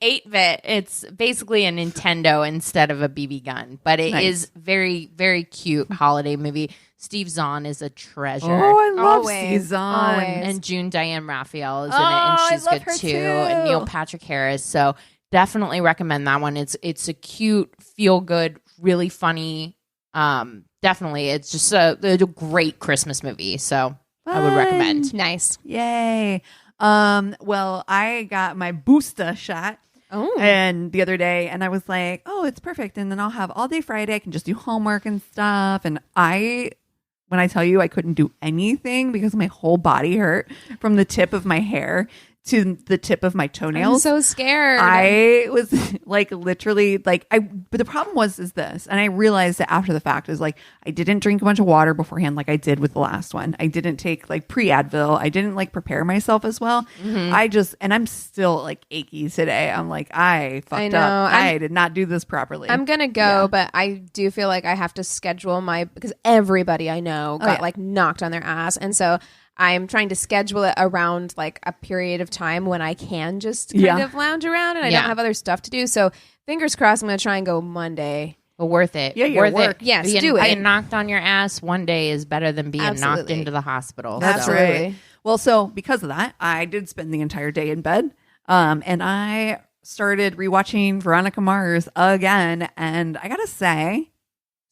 8-bit. It's basically a Nintendo instead of a BB gun, but it Nice. is very, very cute holiday movie. Steve Zahn is a treasure. Oh, I love Always, Season. always. And June Diane Raphael is in it, Oh, and I she's love good her too. too. And Neil Patrick Harris. So definitely recommend that one. It's a cute, feel good, really funny. Definitely, it's just a great Christmas movie. So I would recommend. Nice. Yay. Well, I got my booster shot Oh, and the other day, and I was like, oh, it's perfect. And then I'll have all day Friday. I can just do homework and stuff. And when I tell you I couldn't do anything because my whole body hurt from the tip of my hair to the tip of my I'm toenails. so scared. I was like literally like but the problem is this, and I realized that after the fact is like I didn't drink a bunch of water beforehand like I did with the last one. I didn't take like pre-Advil. I didn't like prepare myself as well. And I'm still like achy today. I'm like I fucked know. up. I did not do this properly. I'm gonna go, but I do feel like I have to schedule because everybody I know got like knocked on their ass, and so I'm trying to schedule it around like a period of time when I can just kind of lounge around and I don't have other stuff to do. So fingers crossed, I'm gonna try and go Monday. But worth it. Yeah, worth work. it. Yes, being, do it. Being knocked on your ass one day is better than being knocked Absolutely. into the hospital. That's so. right. Well, so because of that, I did spend the entire day in bed. And I started rewatching Veronica Mars again. And I gotta say,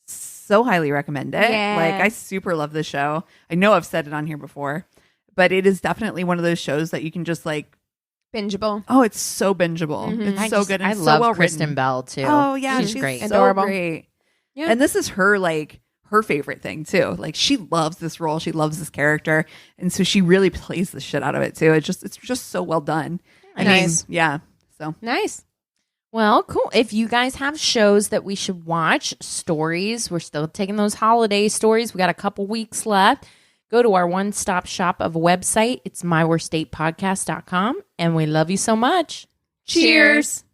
so highly recommend it. Yeah. Like, I super love this show. I know I've said it on here before, but it is definitely one of those shows that you can just like, Bingeable. oh, it's so bingeable. It's so good. And I it's so love well Kristen written. Bell too. Oh yeah, she's great. So Adorable. great. Yeah. And this is her favorite thing too. Like she loves this role. She loves this character, and so she really plays the shit out of it too. It's just so well done. I mean, Nice. yeah. So Nice. Well, cool. If you guys have shows that we should watch, stories, we're still taking those holiday stories. We got a couple weeks left. Go to our one-stop shop of a website. It's myworstatepodcast.com. And we love you so much. Cheers.